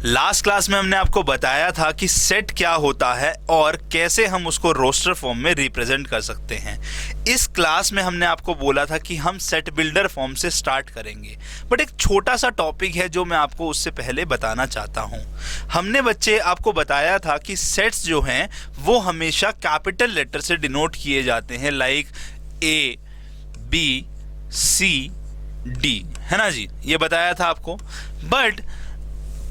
Last class में हमने आपको बताया था कि सेट क्या होता है और कैसे हम उसको रोस्टर फॉर्म में रिप्रेजेंट कर सकते हैं। इस क्लास में हमने आपको बोला था कि हम सेट बिल्डर फॉर्म से स्टार्ट करेंगे, बट एक छोटा सा टॉपिक है जो मैं आपको उससे पहले बताना चाहता हूं। हमने बच्चे आपको बताया था कि सेट्स जो हैं वो हमेशा कैपिटल लेटर से डिनोट किए जाते हैं, like A, B, C, D, है ना जी, ये बताया था आपको। बट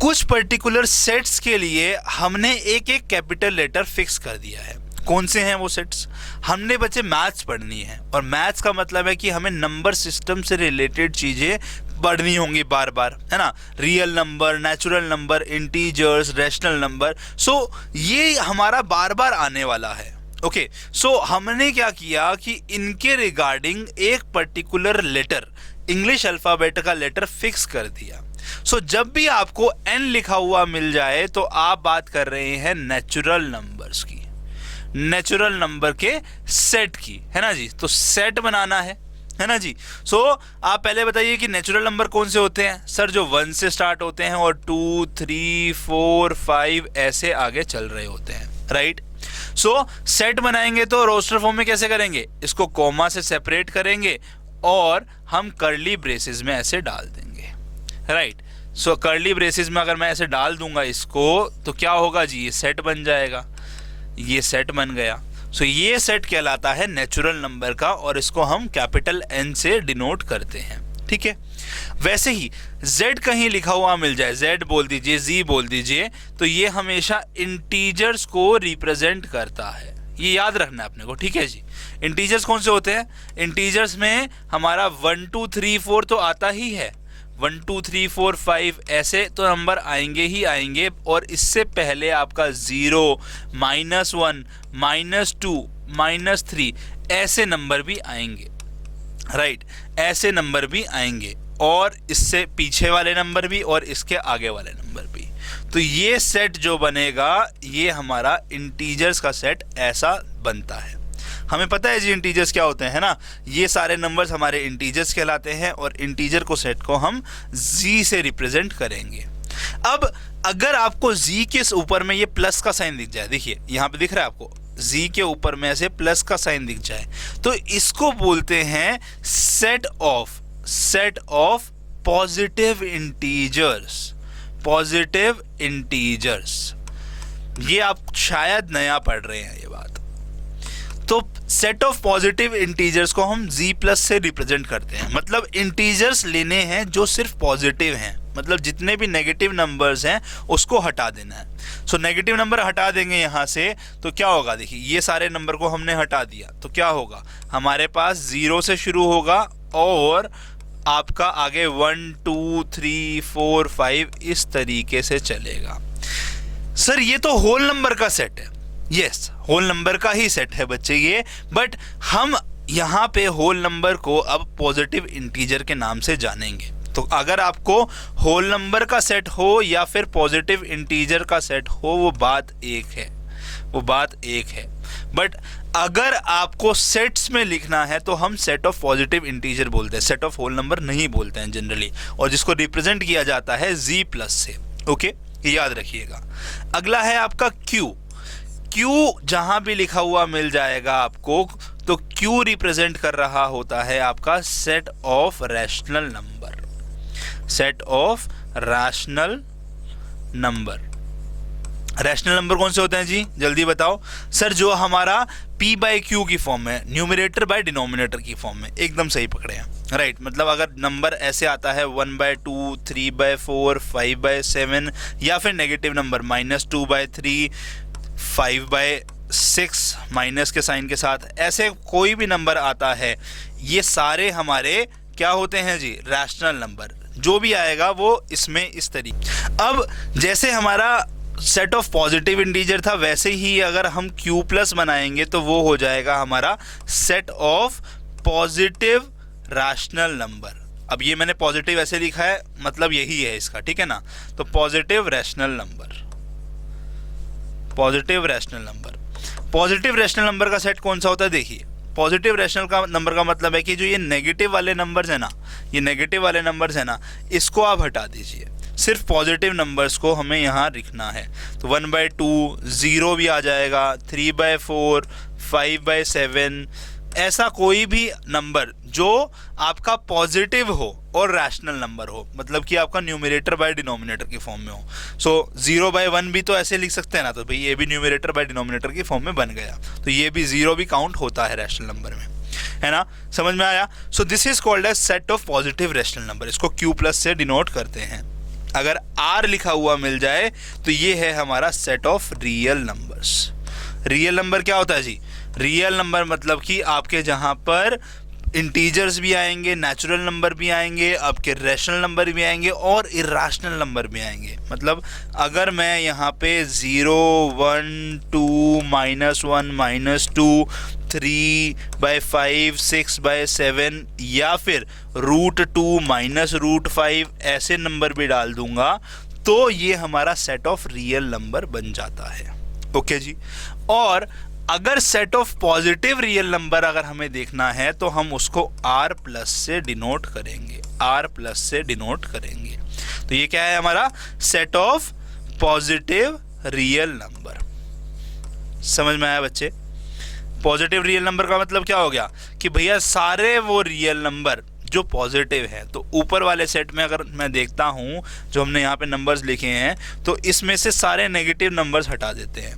कुछ पर्टिकुलर सेट्स के लिए हमने एक एक कैपिटल लेटर फिक्स कर दिया है। कौन से हैं वो सेट्स? हमने बच्चे मैथ्स पढ़नी है, और मैथ्स का मतलब है कि हमें नंबर सिस्टम से रिलेटेड चीज़ें पढ़नी होंगी बार बार, है ना। Real number, natural number, integers, rational number, so ये हमारा बार बार आने वाला है। ओके, सो हमने क्या किया कि इनके रिगार्डिंग एक पर्टिकुलर लेटर, इंग्लिश अल्फ़ाबेट का लेटर फिक्स कर दिया। सो जब भी आपको n लिखा हुआ मिल जाए तो आप बात कर रहे हैं नेचुरल नंबर्स की, नेचुरल नंबर के सेट की, है ना जी। तो सेट बनाना है ना जी। सो आप पहले बताइए कि नेचुरल नंबर कौन से होते हैं? सर, जो 1 से स्टार्ट होते हैं और 2, 3, 4, 5 ऐसे आगे चल रहे होते हैं, राइट। सो सेट बनाएंगे तो रोस्टर फॉर्म में कैसे करेंगे? इसको कॉमा से सेपरेट करेंगे और हम कर्ली ब्रेसेस में ऐसे डाल देंगे, राइट। सो कर्ली ब्रेसेस में अगर मैं ऐसे डाल दूंगा इसको तो क्या होगा जी? ये सेट बन जाएगा, ये सेट बन गया। सो ये सेट कहलाता है नेचुरल नंबर का, और इसको हम कैपिटल N से डिनोट करते हैं, ठीक है। वैसे ही Z कहीं लिखा हुआ मिल जाए, Z बोल दीजिए, Z बोल दीजिए, तो ये हमेशा इंटीजर्स को रिप्रेजेंट करता है। ये याद रखना है अपने को, ठीक है जी। इंटीजर्स कौन से होते हैं? इंटीजर्स में हमारा 1, 2, 3, 4 तो आता ही है, 1, 2, 3, 4, 5 ऐसे तो नंबर आएंगे ही आएंगे, और इससे पहले आपका 0, -1, -2, -3 ऐसे नंबर भी आएंगे, राइट। ऐसे नंबर भी आएंगे, और इससे पीछे वाले नंबर भी और इसके आगे वाले नंबर भी। तो ये सेट जो बनेगा ये हमारा इंटीजर्स का सेट ऐसा बनता है। हमें पता है जी इंटीजर्स क्या होते हैं, है ना। ये सारे नंबर्स हमारे इंटीजर्स कहलाते हैं, और इंटीजर को सेट को हम z से रिप्रेजेंट करेंगे। अब अगर आपको z के ऊपर में ये प्लस का साइन दिख जाए, देखिए यहाँ पे दिख रहा है आपको, z के ऊपर में ऐसे प्लस का साइन दिख जाए, तो इसको बोलते हैं set of positive integers, positive integers. ये आप शायद नया पढ़ रहे हैं ये बात। तो सेट ऑफ पॉजिटिव इंटीजर्स को हम z+ से रिप्रेजेंट करते हैं, मतलब इंटीजर्स लेने हैं जो सिर्फ पॉजिटिव हैं, मतलब जितने भी नेगेटिव नंबर्स हैं उसको हटा देना है। सो नेगेटिव नंबर हटा देंगे यहाँ से, तो क्या होगा? देखिए ये सारे नंबर को हमने हटा दिया, तो क्या होगा? हमारे पास 0 से शुरू होगा और आपका आगे 1, 2, 3, 4, 5 इस तरीके से चलेगा। सर ये तो होल नंबर का सेट है। यस, होल नंबर का ही सेट है बच्चे ये, बट हम यहाँ पे होल नंबर को अब पॉजिटिव इंटीजर के नाम से जानेंगे। तो अगर आपको होल नंबर का सेट हो या फिर पॉजिटिव इंटीजर का सेट हो, वो बात एक है, वो बात एक है। बट अगर आपको सेट्स में लिखना है तो हम सेट ऑफ पॉजिटिव इंटीजर बोलते हैं, सेट ऑफ होल नंबर नहीं बोलते हैं जनरली, और जिसको रिप्रेजेंट किया जाता है z+ से। ओके, याद रखिएगा। अगला है आपका Q। जहां भी लिखा हुआ मिल जाएगा आपको, तो Q रिप्रेजेंट कर रहा होता है आपका set of rational number, set of rational number. Rational number कौन से होते हैं जी? जल्दी बताओ सर। जो हमारा p/q की फॉर्म में, न्यूमरेटर बाय डिनोमिनेटर की फॉर्म में, एकदम सही पकड़े हैं, राइट। मतलब अगर नंबर ऐसे आता है 1/2, 3/4, 5/7, या फिर नेगेटिव नंबर -2/3, 5/6 माइनस के साइन के साथ, ऐसे कोई भी नंबर आता है, ये सारे हमारे क्या होते हैं जी? Rational number. जो भी आएगा वो इसमें इस तरीके। अब जैसे हमारा सेट ऑफ पॉजिटिव इंटीजर था, वैसे ही अगर हम क्यू प्लस बनाएंगे तो वो हो जाएगा हमारा set of positive rational number. अब ये मैंने पॉजिटिव ऐसे लिखा है, मतलब यही है इसका, ठीक है ना। तो positive rational number, positive rational number, positive rational number का सेट कौन सा होता है? देखिए, पॉजिटिव रैशनल का नंबर का मतलब है कि जो ये नेगेटिव वाले नंबर्स है ना, ये नेगेटिव वाले नंबर्स है ना, इसको आप हटा दीजिए, सिर्फ पॉजिटिव नंबर्स को हमें यहाँ लिखना है। तो 1/2, 0 भी आ जाएगा, 3/4, 5/7, ऐसा कोई भी नंबर जो आपका पॉजिटिव हो और रैशनल नंबर हो, मतलब कि आपका न्यूमरेटर बाय डिनोमिनेटर की फॉर्म में हो। सो 0/1 भी तो ऐसे लिख सकते हैं ना, तो भाई ये भी न्यूमरेटर बाय डिनोमिनेटर की फॉर्म में बन गया, तो ये भी 0 भी काउंट होता है रैशनल नंबर में, है ना। समझ में आया? So this is called as set of positive rational number, इसको Q प्लस से डिनोट करते हैं। अगर R लिखा हुआ मिल जाए तो ये है हमारा set of real numbers. Real number क्या होता है जी? रियल नंबर मतलब कि आपके जहाँ पर इंटीजर्स भी आएंगे, नेचुरल नंबर भी आएंगे, आपके रैशनल नंबर भी आएंगे और इरेशनल नंबर भी आएंगे। मतलब अगर मैं यहाँ पे 0, 1, 2, -1, -2, 3/5, 6/7 या फिर √2 -√5 ऐसे नंबर भी डाल दूंगा तो ये हमारा सेट ऑफ रियल नंबर बन जाता है। ओके जी। और अगर set of positive real number अगर हमें देखना है तो हम उसको R प्लस से डिनोट करेंगे, R प्लस से डिनोट करेंगे। तो ये क्या है हमारा set of positive real number. समझ में आया बच्चे? पॉजिटिव रियल नंबर का मतलब क्या हो गया कि भैया सारे वो रियल नंबर जो पॉजिटिव है, तो ऊपर वाले सेट में अगर मैं देखता हूं जो हमने यहाँ पे नंबर्स लिखे हैं तो इसमें से सारे नेगेटिव नंबर्स हटा देते हैं,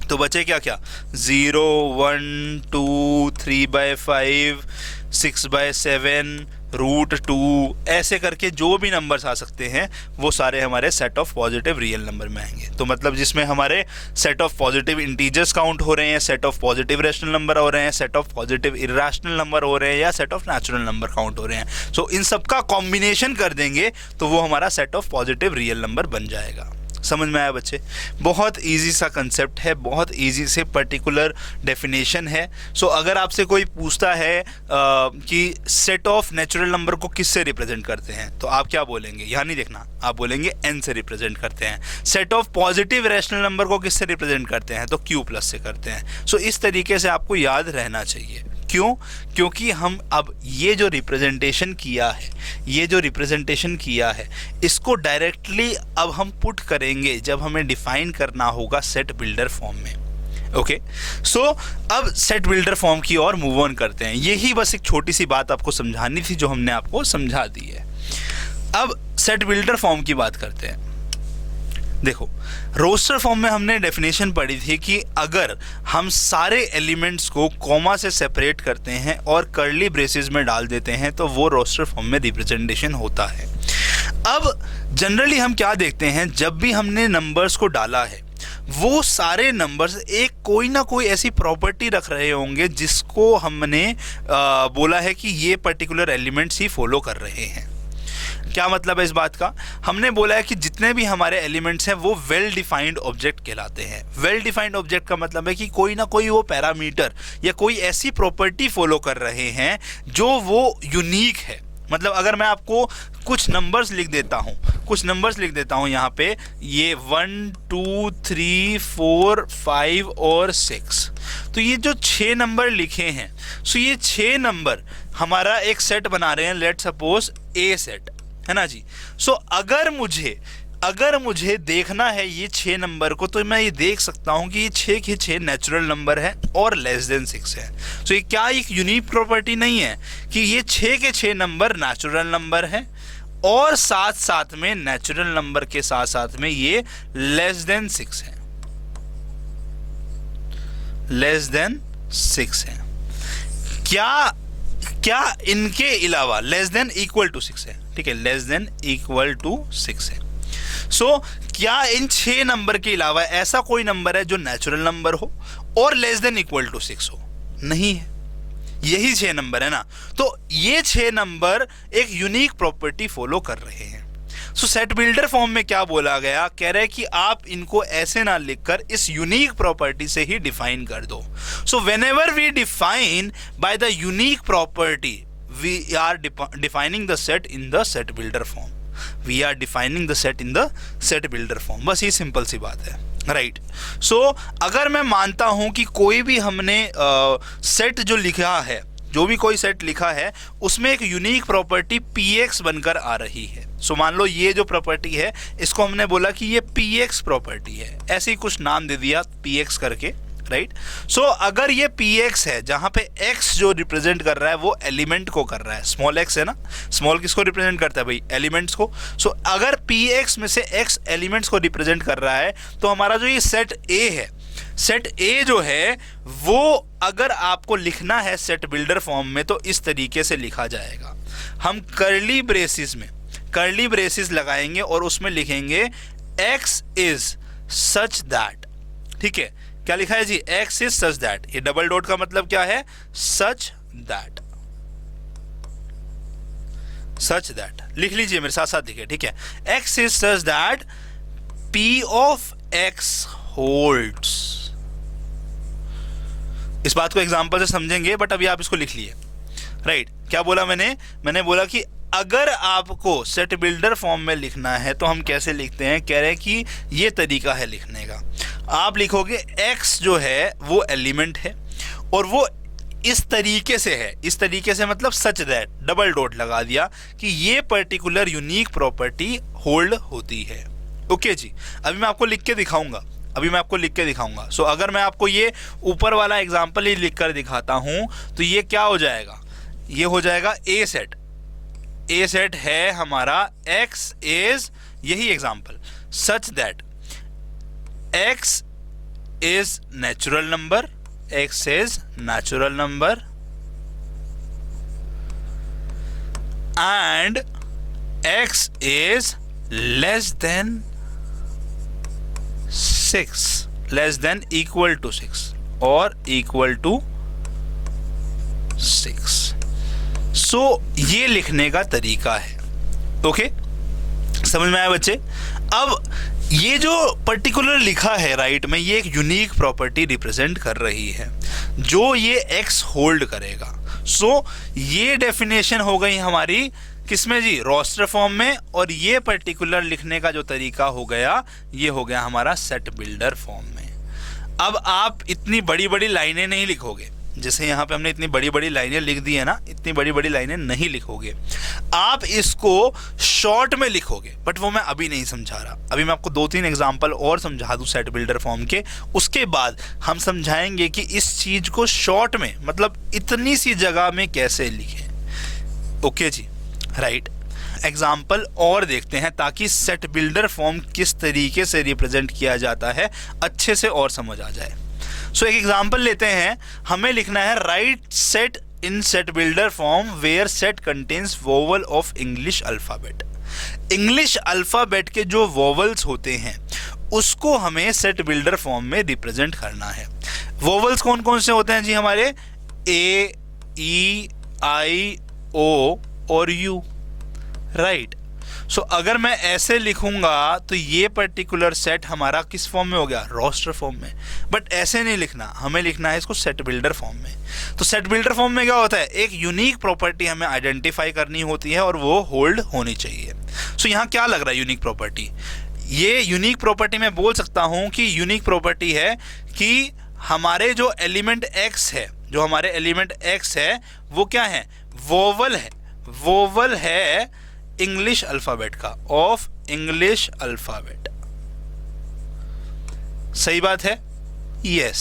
तो बचे क्या क्या? 0, 1, 2, 3/5, 6/7, √2 ऐसे करके जो भी नंबर्स आ सकते हैं वो सारे हमारे set of positive real number में आएंगे। तो मतलब जिसमें हमारे set of positive integers count हो रहे हैं, set of positive rational number हो रहे हैं, set of positive irrational number हो रहे हैं या set of natural number count हो रहे हैं। सो इन सबका कॉम्बिनेशन कर देंगे तो वो हमारा set of positive real number बन जाएगा। समझ में आया बच्चे? बहुत इजी सा कंसेप्ट है, बहुत इजी से पर्टिकुलर डेफिनेशन है। सो अगर आपसे कोई पूछता है कि सेट ऑफ नेचुरल नंबर को किस से रिप्रेजेंट करते हैं तो आप क्या बोलेंगे? यहाँ नहीं देखना, आप बोलेंगे n से रिप्रेजेंट करते हैं। Set of positive rational number को किस से रिप्रेजेंट करते हैं तो Q प्लस से करते हैं। सो इस तरीके से आपको याद रहना चाहिए। क्यों? क्योंकि हम अब ये जो रिप्रेजेंटेशन किया है, ये जो रिप्रेजेंटेशन किया है इसको डायरेक्टली अब हम पुट करेंगे जब हमें डिफाइन करना होगा सेट बिल्डर फॉर्म में। ओके, सो अब सेट बिल्डर फॉर्म की ओर मूव ऑन करते हैं। यही बस एक छोटी सी बात आपको समझानी थी जो हमने आपको समझा दी है। अब सेट बिल्डर फॉर्म की बात करते हैं। देखो, रोस्टर फॉर्म में हमने डेफिनेशन पढ़ी थी कि अगर हम सारे एलिमेंट्स को कॉमा से सेपरेट करते हैं और कर्ली ब्रेसेस में डाल देते हैं तो वो रोस्टर फॉर्म में रिप्रेजेंटेशन होता है। अब जनरली हम क्या देखते हैं, जब भी हमने नंबर्स को डाला है वो सारे नंबर्स एक कोई ना कोई ऐसी प्रॉपर्टी रख रहे होंगे जिसको हमने बोला है कि ये पर्टिकुलर एलिमेंट्स ही फॉलो कर रहे हैं। क्या मतलब है इस बात का? हमने बोला है कि जितने भी हमारे एलिमेंट्स हैं वो वेल डिफाइंड ऑब्जेक्ट कहलाते हैं। वेल डिफाइंड ऑब्जेक्ट का मतलब है कि कोई ना कोई वो पैरामीटर या कोई ऐसी प्रॉपर्टी फॉलो कर रहे हैं जो वो यूनिक है। मतलब अगर मैं आपको कुछ नंबर्स लिख देता हूँ यहाँ पे, ये 1, 2, 3, 4, 5 और 6, तो ये जो 6 नंबर लिखे हैं, सो ये 6 नंबर हमारा एक सेट बना रहे हैं, लेट सपोज ए सेट, है ना जी। सो अगर मुझे देखना है ये 6 नंबर को तो मैं ये देख सकता हूँ कि ये 6 के 6 नेचुरल नंबर है और लेस देन 6 है। सो ये क्या एक यूनिक प्रॉपर्टी नहीं है कि ये 6 के 6 नंबर नेचुरल नंबर है और साथ साथ में नेचुरल नंबर के साथ साथ में ये लेस देन 6 है, लेस देन 6 है। क्या इनके अलावा लेस देन इक्वल टू 6 है? ठीक है, लेस देन इक्वल टू 6 है। सो क्या इन 6 नंबर के अलावा ऐसा कोई नंबर है जो नेचुरल नंबर हो और लेस देन इक्वल टू 6 हो? नहीं है, यही 6 नंबर है ना। तो ये 6 नंबर एक यूनिक प्रॉपर्टी फॉलो कर रहे हैं। सो सेट बिल्डर फॉर्म में क्या बोला गया, कह रहे कि आप इनको ऐसे ना लिखकर इस यूनिक प्रॉपर्टी से ही डिफाइन कर दो. So whenever we define by the unique property we are defining the set in the set builder form. We are defining the set in the set builder form. बस ये simple सी बात है, right. सो अगर मैं मानता हूं कि कोई भी हमने सेट जो लिखा है, जो भी कोई सेट लिखा है, उसमें एक यूनिक प्रॉपर्टी px बनकर आ रही है. सो मान लो ये जो प्रॉपर्टी है, इसको हमने बोला कि ये px प्रॉपर्टी है, ऐसे ही कुछ नाम दे दिया px करके, राइट. सो अगर ये px है, जहां पे x जो रिप्रेजेंट कर रहा है वो एलिमेंट को कर रहा है, स्मॉल x है ना, स्मॉल किसको रिप्रेजेंट करता है भाई, एलिमेंट्स को. सो अगर px में से x एलिमेंट्स को रिप्रेजेंट कर रहा है, तो हमारा जो ये सेट a है, सेट A जो है वो अगर आपको लिखना है सेट बिल्डर फॉर्म में तो इस तरीके से लिखा जाएगा. हम कर्ली ब्रेसिस लगाएंगे और उसमें लिखेंगे x इज सच दैट. ठीक है, क्या लिखा है जी, x इज सच दैट. ये डबल डॉट का मतलब क्या है, सच दैट. सच दैट लिख लीजिए, मेरे साथ साथ लिखिए. ठीक है, x is such that p of x holds. इस बात को एग्जांपल से समझेंगे, बट अभी आप इसको लिख लिए, राइट. क्या बोला मैंने बोला कि अगर आपको सेट बिल्डर फॉर्म में लिखना है तो हम कैसे लिखते हैं, कह रहे हैं कि ये तरीका है लिखने का. आप लिखोगे x जो है वो एलिमेंट है और वो इस तरीके से है, इस तरीके से मतलब सच दैट, डबल डॉट लगा दिया कि ये पर्टिकुलर यूनिक प्रॉपर्टी होल्ड होती है. ओके जी, अभी मैं आपको लिख के दिखाऊंगा. सो अगर मैं आपको ये ऊपर वाला एग्जांपल ही लिख कर दिखाता हूं तो ये क्या हो जाएगा, ये हो जाएगा ए सेट. ए सेट है हमारा x इज, यही example, such that x is natural number, x is natural number and x is less than 6, less than equal to 6 और इक्वल टू 6. सो ये लिखने का तरीका है. ओके, समझ में आया बच्चे. अब ये जो पर्टिकुलर लिखा है राइट में, ये एक यूनिक प्रॉपर्टी रिप्रेजेंट कर रही है जो ये x होल्ड करेगा. सो ये डेफिनेशन हो गई हमारी किसमें जी, रोस्टर फॉर्म में. और ये पर्टिकुलर लिखने का जो तरीका हो गया, ये हो गया हमारा सेट बिल्डर फॉर्म में. अब आप इतनी बड़ी बड़ी लाइनें नहीं लिखोगे, जैसे यहाँ पे हमने इतनी बड़ी बड़ी लाइनें लिख दी है ना, इतनी बड़ी बड़ी लाइनें नहीं लिखोगे. आप इसको शॉर्ट में लिखोगे, बट वो मैं अभी नहीं समझा रहा. अभी मैं आपको 2-3 एग्जांपल और समझा दूं सेट बिल्डर फॉर्म के, उसके बाद हम समझाएंगे कि इस चीज को शॉर्ट में मतलब इतनी सी जगह में कैसे लिखें. ओके जी, राइट. एग्जाम्पल और देखते हैं ताकि सेट बिल्डर फॉर्म किस तरीके से रिप्रेजेंट किया जाता है अच्छे से और समझ आ जाए. सो एक एग्जाम्पल लेते हैं. हमें लिखना है right set in set builder form where set contains vowel of English alphabet. English alphabet के जो वोवल्स होते हैं उसको हमें सेट बिल्डर फॉर्म में रिप्रेजेंट करना है. वोवल्स कौन कौन से होते हैं जी हमारे, ए, ई, आई, ओ और यू, राइट. सो अगर मैं ऐसे लिखूंगा तो ये पर्टिकुलर सेट हमारा किस फॉर्म में हो गया, रोस्टर फॉर्म में. बट ऐसे नहीं लिखना, हमें लिखना है इसको सेट बिल्डर फॉर्म में. तो सेट बिल्डर फॉर्म में क्या होता है, एक यूनिक प्रॉपर्टी हमें आइडेंटिफाई करनी होती है और वो होल्ड होनी चाहिए. सो यहाँ क्या लग रहा है यूनिक प्रॉपर्टी, ये यूनिक प्रॉपर्टी मैं बोल सकता हूँ कि यूनिक प्रॉपर्टी है कि हमारे जो एलिमेंट x है, जो हमारे एलिमेंट x है वो क्या है, वोवल है. वोवल है इंग्लिश अल्फाबेट का, ऑफ इंग्लिश अल्फाबेट. सही बात है, यस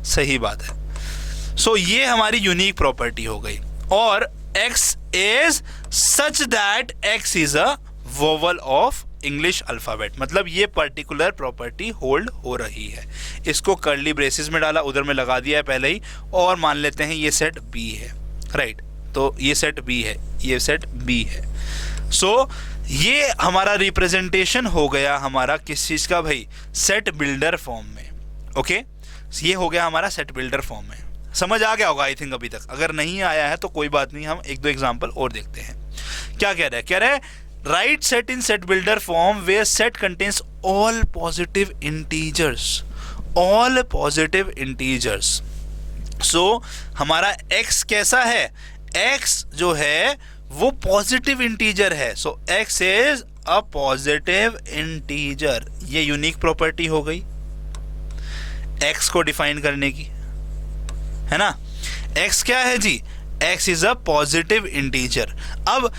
सही बात है. सो ये हमारी यूनिक प्रॉपर्टी हो गई. और x is such that x is a vowel of English alphabet, मतलब ये पर्टिकुलर प्रॉपर्टी होल्ड हो रही है. इसको कर्ली ब्रेसेस में डाला, उधर में लगा दिया है पहले ही, और मान लेते हैं ये सेट B है, राइट. तो ये सेट B है, ये सेट B है. सो ये हमारा रिप्रेजेंटेशन हो गया हमारा किस चीज का भाई, सेट बिल्डर फॉर्म में. ओके, ये हो गया हमारा सेट बिल्डर फॉर्म में. समझ आ गया होगा आई थिंक अभी तक. अगर नहीं आया है तो कोई बात नहीं, हम 1-2 एग्जांपल और देखते हैं. क्या कह रहा है, कह रहा है right set in set builder form where set contains all positive integers, all positive integers. So हमारा x कैसा है, x जो है वो पॉजिटिव इंटीजर है। सो x is a positive integer. ये यूनिक प्रॉपर्टी हो गई x को डिफाइन करने की, है ना। x क्या है जी, x is a positive integer. अब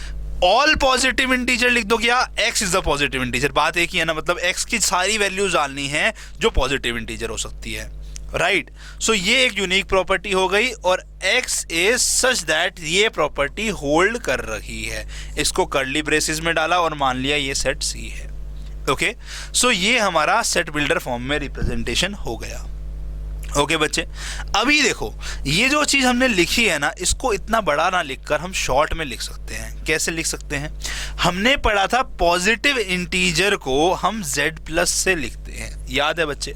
ऑल पॉजिटिव इंटीजर लिख दो क्या, x is a positive integer, बात एक ही है ना, मतलब x की सारी वैल्यूज डालनी है जो पॉजिटिव इंटीजर हो सकती है, राइट। सो ये एक यूनिक प्रॉपर्टी हो गई और x इज सच दैट ये प्रॉपर्टी होल्ड कर रही है। इसको कर्ली ब्रेसेस में डाला और मान लिया ये सेट C है। ओके, सो ये हमारा सेट बिल्डर फॉर्म में रिप्रेजेंटेशन हो गया। ओके बच्चे, अभी देखो ये जो चीज हमने लिखी है ना, इसको इतना बड़ा ना लिखकर हम शॉर्ट में लिख सकते हैं। कैसे लिख सकते हैं, हमने पढ़ा था पॉजिटिव इंटीजर को हम z+ से लिखते हैं, याद है बच्चे,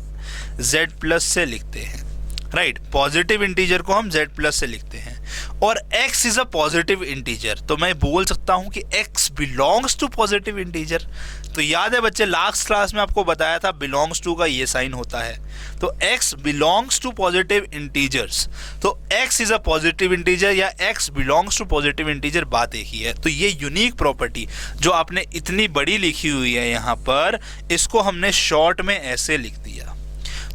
z+ से लिखते हैं, राइट। पॉजिटिव इंटीजर को हम z+ से लिखते हैं और x is a positive integer, तो मैं बोल सकता हूं कि x belongs to positive integer. तो याद है बच्चे, लास्ट क्लास में आपको बताया था बिलोंग्स टू का ये साइन होता है, तो x belongs to positive integers, तो x is a positive integer या x belongs to positive integer, बात एक ही है। तो ये यूनिक प्रॉपर्टी जो आपने इतनी बड़ी लिखी हुई है यहाँ पर, इसको हमने शॉर्ट में ऐसे लिख दिया।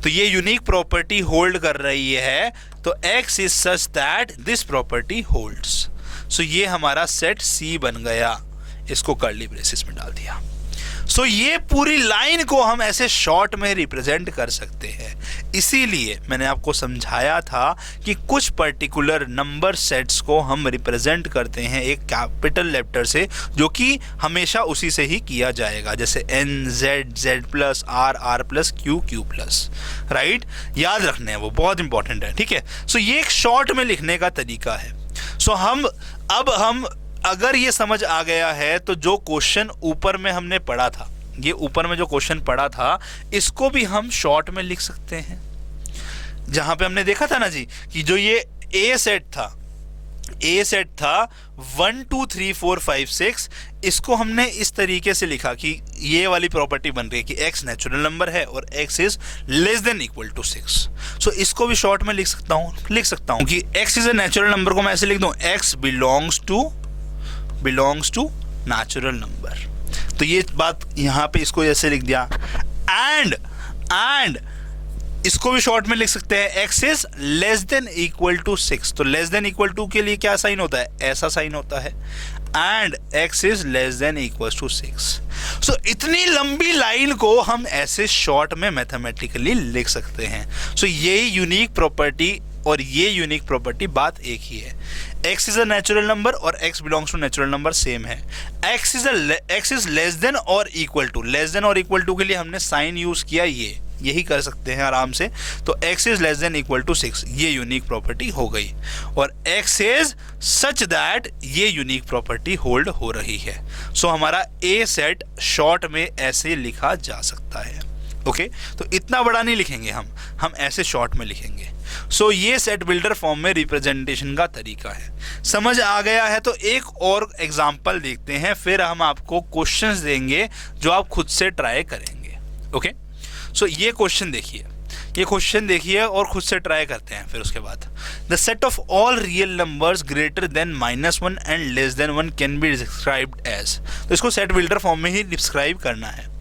तो ये यूनिक प्रॉपर्टी होल्ड कर रही है, तो x is such that this property holds. So ये हमारा सेट C बन गया, इसको कर्ली ब्रेसेस में डाल दिया। सो ये पूरी लाइन को हम ऐसे शॉर्ट में रिप्रेजेंट कर सकते हैं। इसीलिए मैंने आपको समझाया था कि कुछ पर्टिकुलर नंबर सेट्स को हम रिप्रेजेंट करते हैं एक कैपिटल लेटर से, जो कि हमेशा उसी से ही किया जाएगा, जैसे n, z, z+, r, r+, q, q+, right. याद रखने हैं, वो बहुत इंपॉर्टेंट है, ठीक है। सो ये एक शॉर्ट में लिखने का तरीका है। सो हम अगर ये समझ आ गया है तो जो क्वेश्चन ऊपर में हमने पढ़ा था, ये ऊपर में जो क्वेश्चन पढ़ा था, इसको भी हम शॉर्ट में लिख सकते हैं। जहां पे हमने देखा था ना जी कि जो ये A सेट था 1 2 3 4 5 6, इसको हमने इस तरीके से लिखा कि ये वाली प्रॉपर्टी बन रही है कि x नेचुरल नंबर है और x is less than equal to 6। So इसको भी शॉर्ट में लिख सकता हूं कि x is a natural number को मैं ऐसे लिख दूं, x belongs to natural number. तो ये बात यहां पे इसको ऐसे लिख दिया। एंड इसको भी शॉर्ट में लिख सकते हैं, x is less than equal to 6। तो लेस देन इक्वल टू के लिए क्या साइन होता है, ऐसा साइन होता है, and x is less than equal to 6। So इतनी लंबी लाइन को हम ऐसे शॉर्ट में मैथमेटिकली लिख सकते हैं। सो ये यूनिक प्रॉपर्टी और ये यूनिक प्रॉपर्टी बात एक ही है। x is a natural number और x belongs to natural number same है। x इज लेस देन और इक्वल टू के लिए हमने साइन यूज किया, यही कर सकते हैं आराम से। तो x is less than equal to 6, ये यूनिक प्रॉपर्टी हो गई, और x इज सच दैट ये यूनिक प्रॉपर्टी होल्ड हो रही है। सो हमारा A सेट शॉर्ट में ऐसे लिखा जा सकता है। ओके, तो इतना बड़ा नहीं लिखेंगे हम ऐसे शॉर्ट में लिखेंगे। सो ये सेट बिल्डर फॉर्म में रिप्रेजेंटेशन का तरीका है। समझ आ गया है तो एक और एग्जांपल देखते हैं, फिर हम आपको क्वेश्चंस देंगे जो आप खुद से ट्राई करेंगे। ओके, सो ये क्वेश्चन देखिए और खुद से ट्राई करते हैं। फिर उसके बाद the set of all real numbers greater than -1 and less than 1 can be described as. तो इसको सेट बिल्डर फॉर्म में ही डिस्क्राइब करना है।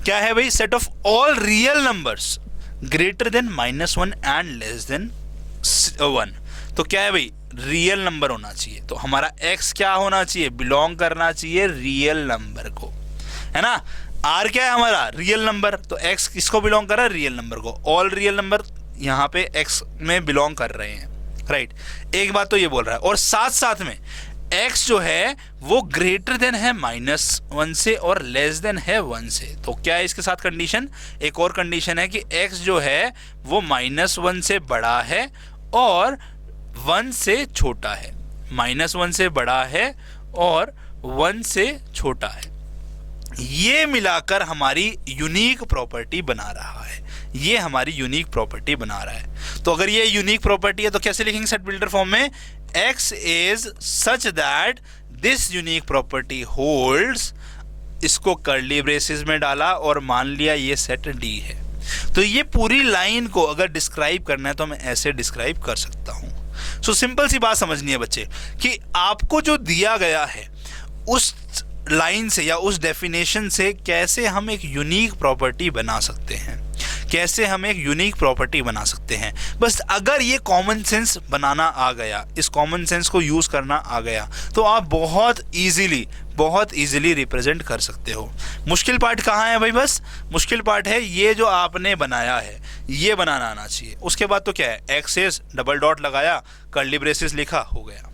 क्या है भाई, set of all real numbers greater than -1 and less than 1। तो क्या है भाई, रियल नंबर होना चाहिए। तो हमारा x क्या होना चाहिए, बिलोंग करना चाहिए रियल नंबर को, है ना। r क्या है हमारा, रियल नंबर, तो x किसको बिलोंग कर रहा है, रियल नंबर को। ऑल रियल नंबर यहाँ पे x में बिलोंग कर रहे हैं, राइट। एक बात तो ये बोल रहा है, और साथ साथ में x जो है वो ग्रेटर देन है -1 से और लेस देन है 1 से। तो क्या है इसके साथ कंडीशन, एक और कंडीशन है कि x जो है वो -1 से बड़ा है और 1 से छोटा है, -1 से बड़ा है और 1 से छोटा है। ये मिलाकर हमारी यूनिक प्रॉपर्टी बना रहा है, ये हमारी यूनिक प्रॉपर्टी बना रहा है। तो अगर ये यूनिक प्रॉपर्टी है तो कैसे लिखेंगे सेट बिल्डर फॉर्म में, x is such that this unique property holds, इसको कर्ली ब्रेसेस में डाला और मान लिया ये सेट डी है। तो ये पूरी लाइन को अगर डिस्क्राइब करना है तो मैं ऐसे डिस्क्राइब कर सकता हूं। सो सिंपल सी बात समझनी है बच्चे कि आपको जो दिया गया है उस लाइन से या उस डेफिनेशन से कैसे हम एक यूनिक प्रॉपर्टी बना सकते हैं, कैसे हम एक यूनिक प्रॉपर्टी बना सकते हैं। बस अगर ये कॉमन सेंस बनाना आ गया, इस कॉमन सेंस को यूज़ करना आ गया, तो आप बहुत इजीली रिप्रेजेंट कर सकते हो। मुश्किल पार्ट कहाँ है भाई? बस मुश्किल पार्ट है ये जो आपने बनाया है, ये बनाना आना चाहिए। उसके बाद तो क्या है, एक्सेस डबल डॉट लगाया, कर्ली ब्रेसेस लिखा, हो गया।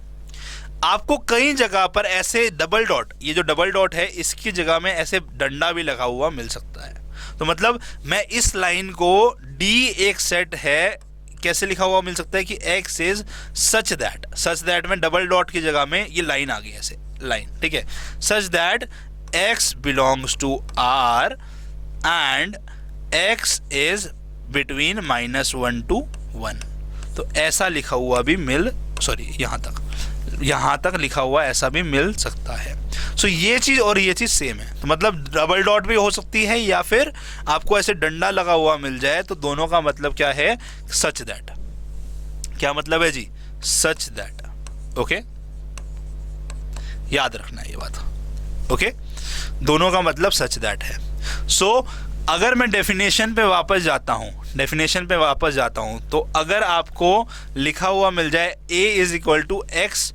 आपको कई जगह पर ऐसे डबल डॉट, ये जो डबल डॉट है इसकी जगह में ऐसे डंडा भी लगा हुआ मिल सकता है। तो मतलब मैं इस लाइन को डी एक सेट है कैसे लिखा हुआ मिल सकता है कि x इज सच दैट में डबल डॉट की जगह में ये लाइन आ गई, ऐसे लाइन, ठीक है, such that x belongs to r and x is between -1 to 1। तो ऐसा लिखा हुआ भी यहाँ तक लिखा हुआ ऐसा भी मिल सकता है। सो ये चीज़ और ये चीज़ सेम है। तो मतलब डबल डॉट भी हो सकती है या फिर आपको ऐसे डंडा लगा हुआ मिल जाए, तो दोनों का मतलब क्या है, सच दैट। क्या मतलब है जी? Such that. ओके, याद रखना है ये बात। ओके, दोनों का मतलब सच दैट है। सो अगर मैं डेफिनेशन पे वापस जाता हूं तो अगर आपको लिखा हुआ मिल जाए a is equal to x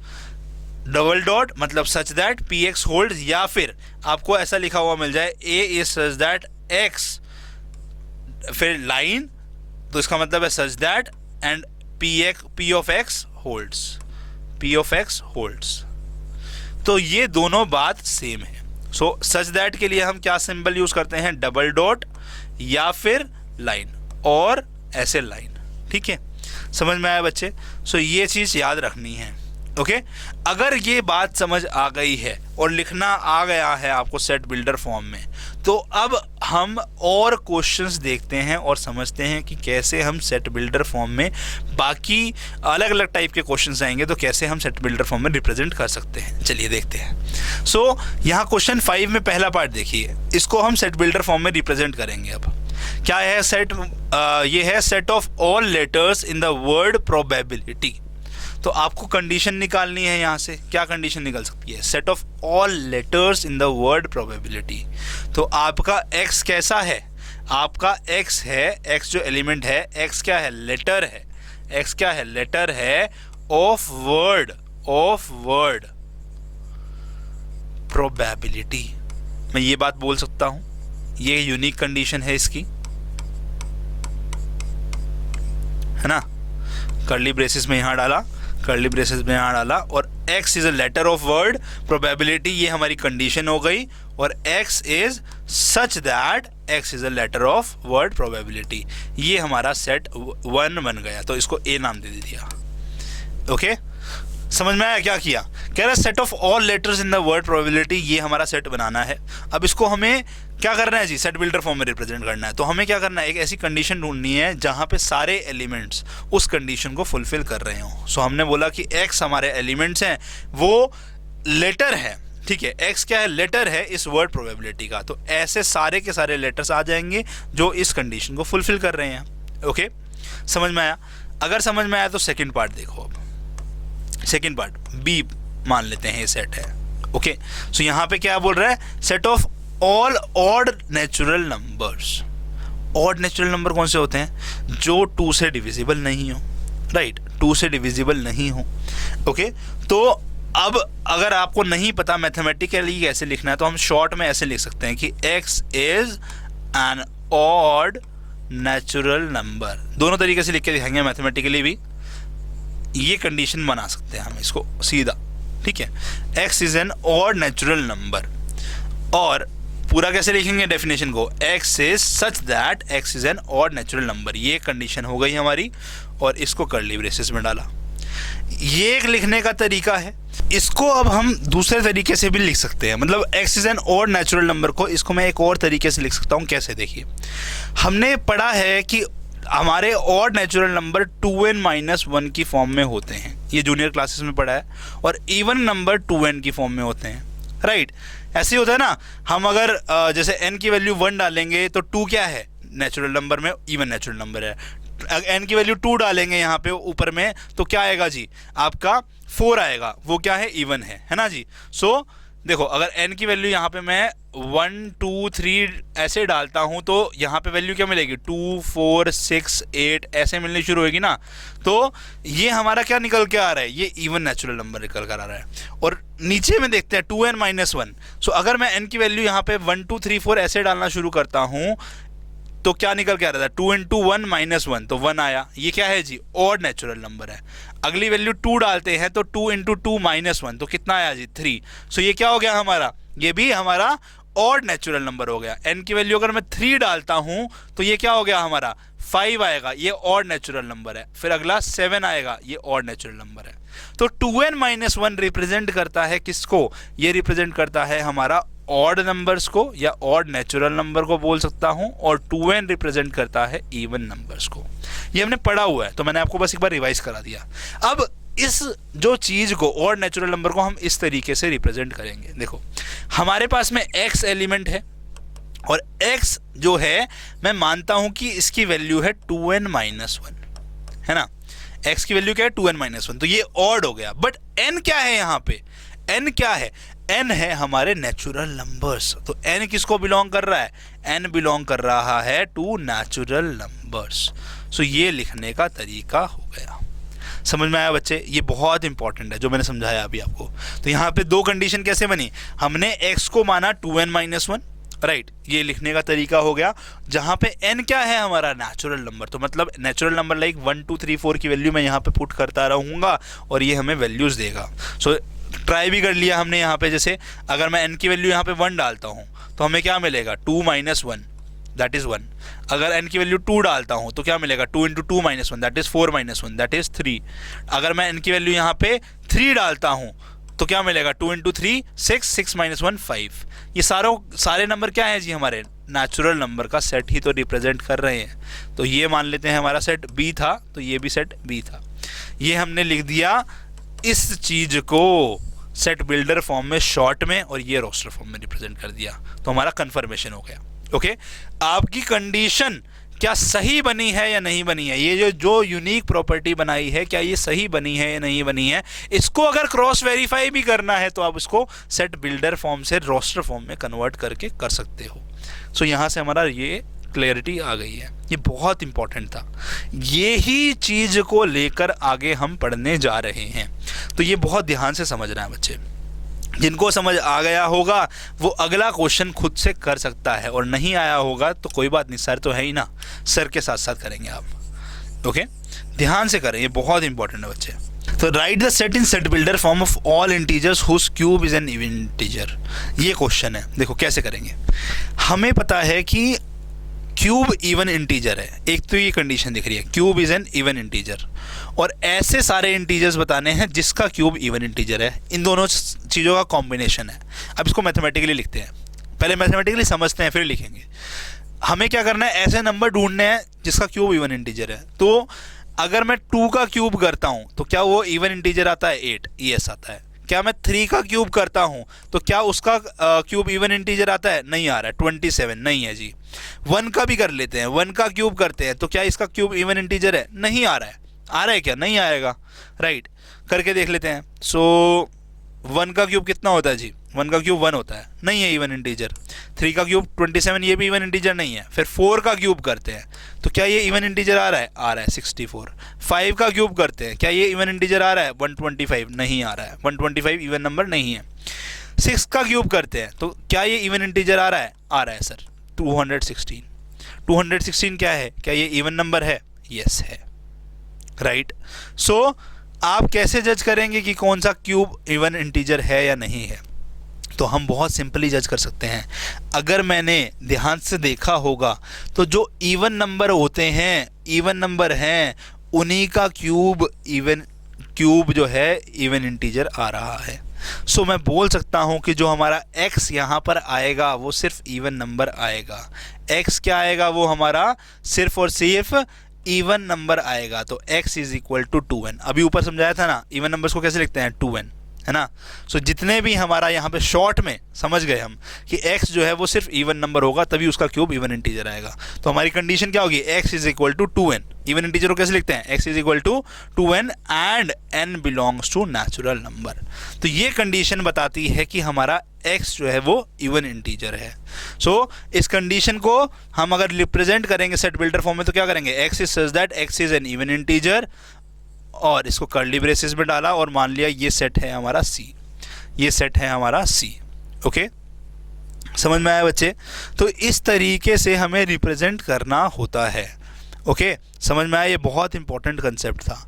double dot मतलब such that p x hold, या फिर आपको ऐसा लिखा हुआ मिल जाए a is such that x फिर लाइन, तो इसका मतलब है such that and p of x holds. तो ये दोनों बात सेम है। सो सच दैट के लिए हम क्या सिंबल यूज करते हैं, डबल डॉट या फिर लाइन, और ऐसे लाइन। ठीक है, समझ में आया बच्चे? सो ये चीज याद रखनी है। ओके, अगर ये बात समझ आ गई है और लिखना आ गया है आपको सेट बिल्डर फॉर्म में, तो अब हम और क्वेश्चंस देखते हैं और समझते हैं कि कैसे हम सेट बिल्डर फॉर्म में बाकी अलग अलग टाइप के क्वेश्चंस आएंगे, तो कैसे हम सेट बिल्डर फॉर्म में रिप्रेजेंट कर सकते हैं। चलिए देखते हैं। सो यहाँ क्वेश्चन 5 में पहला पार्ट देखिए, इसको हम सेट बिल्डर फॉर्म में रिप्रेजेंट करेंगे। अब क्या है सेट? ये है set of all letters in the word probability. तो आपको कंडीशन निकालनी है। यहाँ से क्या कंडीशन निकल सकती है? Set of all letters in the word probability. तो आपका x कैसा है? आपका x है, x जो एलिमेंट है, x क्या है? लेटर है। x क्या है? लेटर है ऑफ वर्ड प्रोबेबिलिटी। मैं ये बात बोल सकता हूं, ये यूनिक कंडीशन है इसकी, है ना। कर्ली ब्रेसेस में यहाँ डाला, कर्ली ब्रेसेस में यहाँ डाला, और x is a letter of word probability, ये हमारी कंडीशन हो गई। और x is such that x is a letter of word probability, ये हमारा सेट 1 बन गया। तो इसको a नाम दे दिया। ओके, समझ में आया क्या किया? कह रहा set of all letters in the word probability, ये हमारा सेट बनाना है। अब इसको हमें क्या करना है जी? सेट बिल्डर फॉर्म में रिप्रेजेंट करना है। तो हमें क्या करना है? एक ऐसी कंडीशन ढूंढनी है जहां पे सारे एलिमेंट्स उस कंडीशन को फुलफिल कर रहे हो। सो हमने बोला कि x हमारे एलिमेंट्स हैं, वो लेटर है। ठीक है, x क्या है? लेटर है इस वर्ड प्रोबेबिलिटी का। तो ऐसे सारे के सारे लेटर्स आ जाएंगे जो इस कंडीशन को फुलफिल कर रहे हैं। ओके, समझ में आया? अगर समझ में आया तो सेकेंड पार्ट देखो। अब सेकेंड पार्ट बी मान लेते हैं ये सेट है। ओके, सो यहाँ पे क्या बोल रहा है? Set of all odd natural numbers. Odd natural number कौन से होते हैं? जो 2 से डिविजिबल नहीं हो, राइट, 2 से डिविजिबल नहीं हो। ओके, तो अब अगर आपको नहीं पता मैथमेटिकली कैसे लिखना है, तो हम शॉर्ट में ऐसे लिख सकते हैं कि x is N odd natural number. दोनों तरीके से लिख के दिखाएंगे, मैथमेटिकली भी ये कंडीशन बना सकते हैं हम इसको सीधा। ठीक है, x is N odd natural number. और पूरा कैसे लिखेंगे डेफिनेशन को? x is such that x is N odd natural number, ये कंडीशन हो गई हमारी। और इसको कर्ली ब्रेसेस में डाला। ये एक लिखने का तरीका है। इसको अब हम दूसरे तरीके से भी लिख सकते हैं। मतलब x is N odd natural number को, इसको मैं एक और तरीके से लिख सकता हूँ। कैसे? देखिए, हमने पढ़ा है कि हमारे ऑड नेचुरल नंबर 2n-1 की फॉर्म में होते हैं, ये जूनियर क्लासेस में पढ़ा है, और इवन नंबर 2n की फॉर्म में होते हैं, राइट। ऐसे ही होता है ना, हम अगर जैसे n की वैल्यू 1 डालेंगे तो 2 क्या है, नेचुरल नंबर में इवन नेचुरल नंबर है। n की वैल्यू 2 डालेंगे यहाँ पे ऊपर में तो क्या आएगा जी, आपका 4 आएगा, वो क्या है, इवन है ना जी। सो देखो, अगर n की वैल्यू यहाँ पे मैं 1 2 3 ऐसे डालता हूँ तो यहाँ पे वैल्यू क्या मिलेगी, 2 4 6 8 ऐसे मिलनी शुरू होगी ना। तो ये हमारा क्या निकल के आ रहा है, ये इवन नेचुरल नंबर निकल कर आ रहा है। और नीचे में देखते हैं 2n-1। सो अगर मैं n की वैल्यू यहाँ पे 1 2 3 4 ऐसे डालना शुरू करता हूँ तो क्या निकल के आ रहा था, 2 × 1 -1, तो 1 आया, ये क्या है जी, ऑड नेचुरल नंबर है। अगली वैल्यू 2 डालते हैं तो 2 × 2 -1, तो कितना आया जी, 3। सो ये क्या हो गया हमारा, ये भी हमारा ऑड नेचुरल नंबर हो गया। n की वैल्यू अगर मैं 3 डालता हूं तो ये क्या हो गया हमारा, 5 आएगा, ये ऑड नेचुरल नंबर है। फिर अगला 7 आएगा, ये ऑड नेचुरल नंबर है। तो 2n-1 रिप्रेजेंट करता है किसको, ये रिप्रेजेंट करता है हमारा ऑड नंबर्स को या ऑड नेचुरल नंबर को बोल सकता हूं, और 2n रिप्रेजेंट करता है इवन नंबर्स को। ये हमने पढ़ा हुआ है, तो मैंने आपको बस एक बार रिवाइज करा दिया। अब इस जो चीज को, ऑड नेचुरल नंबर को हम इस तरीके से रिप्रेजेंट करेंगे। देखो, हमारे पास में x एलिमेंट है, और x जो है मैं मानता हूं कि इसकी वैल्यू है 2n-1, है ना। x की वैल्यू क्या है, 2n-1, तो ये ऑड हो गया। बट n क्या है यहाँ पे, n क्या है, n है हमारे नेचुरल नंबर्स। तो n किसको बिलोंग कर रहा है, n बिलोंग कर रहा है टू नेचुरल नंबर्स। सो ये लिखने का तरीका हो गया। समझ में आया बच्चे, ये बहुत इंपॉर्टेंट है जो मैंने समझाया अभी आपको। तो यहाँ पे दो कंडीशन कैसे बनी, हमने x को माना 2n-1, राइट, ये लिखने का तरीका हो गया। जहाँ पे n क्या है हमारा नेचुरल नंबर, तो मतलब नेचुरल नंबर लाइक 1 2 3 4 की वैल्यू मैं यहाँ पे पुट करता रहूँगा और ये हमें वैल्यूज देगा। सो ट्राई भी कर लिया हमने यहाँ पे, जैसे अगर मैं n की वैल्यू यहाँ पे 1 डालता हूँ तो हमें क्या मिलेगा, 2 - 1, दैट इज़ 1। अगर n की वैल्यू 2 डालता हूँ तो क्या मिलेगा, 2 × 2 -1, दैट इज़ 4 - 1, दैट इज़ 3। अगर मैं n की वैल्यू यहाँ पे 3 डालता हूँ तो क्या मिलेगा, 2 × 3 6, 6 - 1 5। ये सारे नंबर क्या है जी, हमारे नेचुरल नंबर का सेट ही तो रिप्रेजेंट कर रहे हैं। तो ये मान लेते हैं हमारा सेट B था, तो ये भी सेट B था। ये हमने लिख दिया इस चीज को सेट बिल्डर फॉर्म में शॉर्ट में, और ये रोस्टर फॉर्म में रिप्रेजेंट कर दिया, तो हमारा कंफर्मेशन हो गया। ओके, आपकी कंडीशन क्या सही बनी है या नहीं बनी है, ये जो यूनिक प्रॉपर्टी बनाई है क्या ये सही बनी है या नहीं बनी है, इसको अगर क्रॉस वेरीफाई भी करना है तो आप इसको सेट बिल्डर फॉर्म से रोस्टर फॉर्म में कन्वर्ट करके कर सकते हो। सो यहाँ से हमारा ये क्लैरिटी आ गई है, ये बहुत इंपॉर्टेंट था। ये ही चीज को लेकर आगे हम पढ़ने जा रहे हैं, तो ये बहुत ध्यान से समझना है बच्चे। जिनको समझ आ गया होगा वो अगला क्वेश्चन खुद से कर सकता है, और नहीं आया होगा तो कोई बात नहीं, सर तो है ही ना, सर के साथ साथ करेंगे आप। ओके, ध्यान से करें, ये बहुत इंपॉर्टेंट है बच्चे। तो write the set in set builder form of all integers whose cube is an even integer, ये क्वेश्चन है। देखो कैसे करेंगे, हमें पता है कि क्यूब इवन इंटीजर है, एक तो ये कंडीशन दिख रही है, cube is an even integer, और ऐसे सारे इंटीजर्स बताने हैं जिसका क्यूब इवन इंटीजर है। इन दोनों चीज़ों का कॉम्बिनेशन है। अब इसको मैथमेटिकली लिखते हैं, पहले मैथमेटिकली समझते हैं फिर लिखेंगे। हमें क्या करना है, ऐसे नंबर ढूंढने हैं जिसका क्यूब इवन इंटीजर है। तो अगर मैं 2 का क्यूब करता हूँ तो क्या वो इवन इंटीजर आता है, 8, यस आता है। क्या मैं 3 का क्यूब करता हूं तो क्या उसका क्यूब इवन इंटीजर आता है, नहीं आ रहा है, 27 नहीं है जी। 1 का भी कर लेते हैं, 1 का क्यूब करते हैं तो क्या इसका क्यूब इवन इंटीजर है, नहीं आ रहा है। आ रहा है क्या, नहीं आएगा, राइट, करके देख लेते हैं। सो 1 का क्यूब कितना होता है जी, 1 का क्यूब 1 होता है, नहीं है इवन इंटीजर। 3 का क्यूब 27, ये भी इवन इंटीजर नहीं है। फिर 4 का क्यूब करते हैं तो क्या ये इवन इंटीजर आ रहा है, आ रहा है 64। 5 का क्यूब करते हैं, क्या ये इवन इंटीजर आ रहा है, 125 नहीं आ रहा है, 125 इवन नंबर नहीं है। 6 का क्यूब करते हैं तो क्या ये इवन इंटीजर आ रहा है सर, 216। 216 क्या है, क्या ये इवन नंबर है, यस है, राइट। सो आप कैसे जज करेंगे कि कौन सा क्यूब इवन इंटीजर है या नहीं है, तो हम बहुत सिंपली जज कर सकते हैं। अगर मैंने ध्यान से देखा होगा तो जो इवन नंबर होते हैं, इवन नंबर हैं, उन्हीं का क्यूब जो है इवन इंटीजर आ रहा है। सो मैं बोल सकता हूं कि जो हमारा x यहाँ पर आएगा वो सिर्फ इवन नंबर आएगा। x क्या आएगा, वो हमारा सिर्फ और सिर्फ इवन नंबर आएगा तो x is equal to 2n। अभी ऊपर समझाया था ना, इवन नंबर्स को कैसे लिखते हैं, 2n, है ना। सो जितने भी हमारा यहाँ पे शॉर्ट में समझ गए हम कि x जो है वो सिर्फ इवन नंबर होगा तभी उसका क्यूब इवन इंटीजर आएगा। तो हमारी कंडीशन क्या होगी, x is equal to 2n। Even integer को कैसे लिखते हैं, x is equal to 2n and n belongs to natural number. तो ये कंडीशन बताती है कि हमारा x जो है वो इवन इंटीजर है। सो इस कंडीशन को हम अगर रिप्रेजेंट करेंगे सेट बिल्डर फॉर्म में तो क्या करेंगे, x is such that x is an even integer, और इसको कर्ली ब्रेसेस में डाला और मान लिया ये सेट है हमारा C, ये सेट है हमारा C। ओके, समझ में आया बच्चे। तो इस तरीके से हमें रिप्रेजेंट करना होता है। ओके, समझ में आया, ये बहुत इंपॉर्टेंट कंसेप्ट था।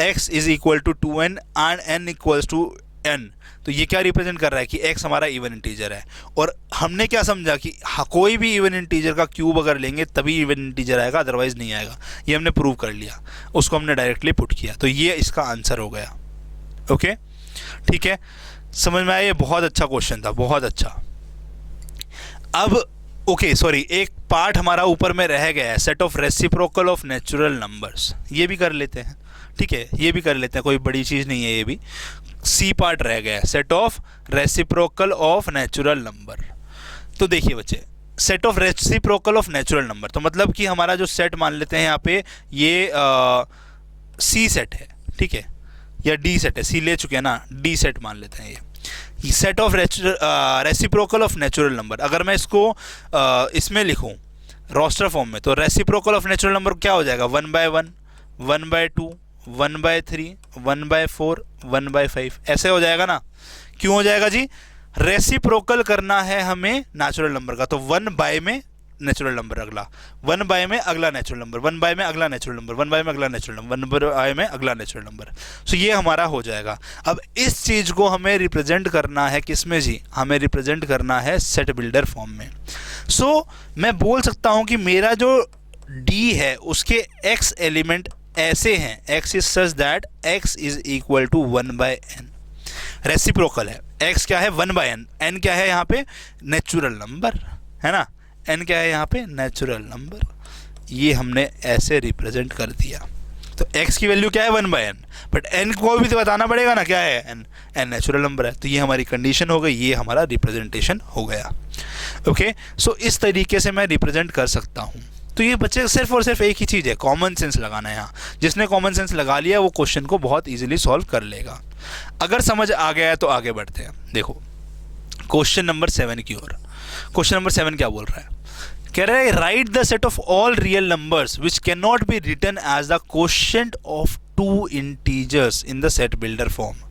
x is equal to 2n and n equals to n। तो ये क्या रिप्रेजेंट कर रहा है कि x हमारा इवन इंटीजर है, और हमने क्या समझा कि कोई भी इवन इंटीजर का क्यूब अगर लेंगे तभी इवन इंटीजर आएगा, अदरवाइज नहीं आएगा। ये हमने प्रूव कर लिया, उसको हमने डायरेक्टली पुट किया, तो ये इसका आंसर हो गया। ओके, ठीक है, समझ में आया, ये बहुत अच्छा क्वेश्चन था, बहुत अच्छा। अब ओके सॉरी, एक पार्ट हमारा ऊपर में रह गया है, set of reciprocal of natural numbers. ये भी कर लेते हैं, ठीक है, ये भी कर लेते हैं, कोई बड़ी चीज़ नहीं है। ये भी सी पार्ट रह गया है, set of reciprocal of natural number. तो देखिए बच्चे, set of reciprocal of natural number, तो मतलब कि हमारा जो सेट मान लेते हैं यहाँ पे ये सी सेट है, ठीक है, या डी सेट है, सी ले चुके हैं ना, डी सेट मान लेते हैं ये set of reciprocal of natural number. अगर मैं इसको इसमें लिखूँ रोस्टर फॉर्म में, तो रेसिप्रोकल ऑफ नेचुरल नंबर क्या हो जाएगा, 1/1, 1/2, 1/3, 1/4, 1/5, ऐसे हो जाएगा ना। क्यों हो जाएगा जी, रेसिप्रोकल करना है हमें नेचुरल नंबर का, तो 1/, में नेचुरल नंबर अगला, 1/, में अगला नेचुरल नंबर, 1/, में अगला नेचुरल नंबर, 1/, में अगला नेचुरल नंबर, 1/, में अगला नेचुरल नंबर। सो ये हमारा हो जाएगा। अब इस चीज़ को हमें रिप्रेजेंट करना है किस में जी, हमें रिप्रेजेंट करना है सेट बिल्डर फॉर्म में। सो मैं बोल सकता हूँ कि मेरा जो डी है उसके x एलिमेंट ऐसे हैं, x is such that x is equal to 1/n। Reciprocal है, x क्या है 1/n, n क्या है यहाँ पे नेचुरल नंबर, है ना, n क्या है यहाँ पे नेचुरल नंबर। ये हमने ऐसे रिप्रेजेंट कर दिया। तो x की वैल्यू क्या है 1/n, बट n को भी तो बताना पड़ेगा ना क्या है, n नेचुरल नंबर है। तो ये हमारी कंडीशन हो गई, ये हमारा रिप्रेजेंटेशन हो गया। ओके, सो इस तरीके से मैं रिप्रेजेंट कर सकता हूँ। तो ये बच्चे सिर्फ और सिर्फ एक ही चीज़ है, कॉमन सेंस लगाना है। यहाँ जिसने कॉमन सेंस लगा लिया वो क्वेश्चन को बहुत इजीली सॉल्व कर लेगा। अगर समझ आ गया है तो आगे बढ़ते हैं। देखो क्वेश्चन नंबर 7 की ओर। क्वेश्चन नंबर 7 क्या बोल रहा है, कह रहा है write the set of all real numbers which can not be written as the quotient of 2 integers in the set builder form.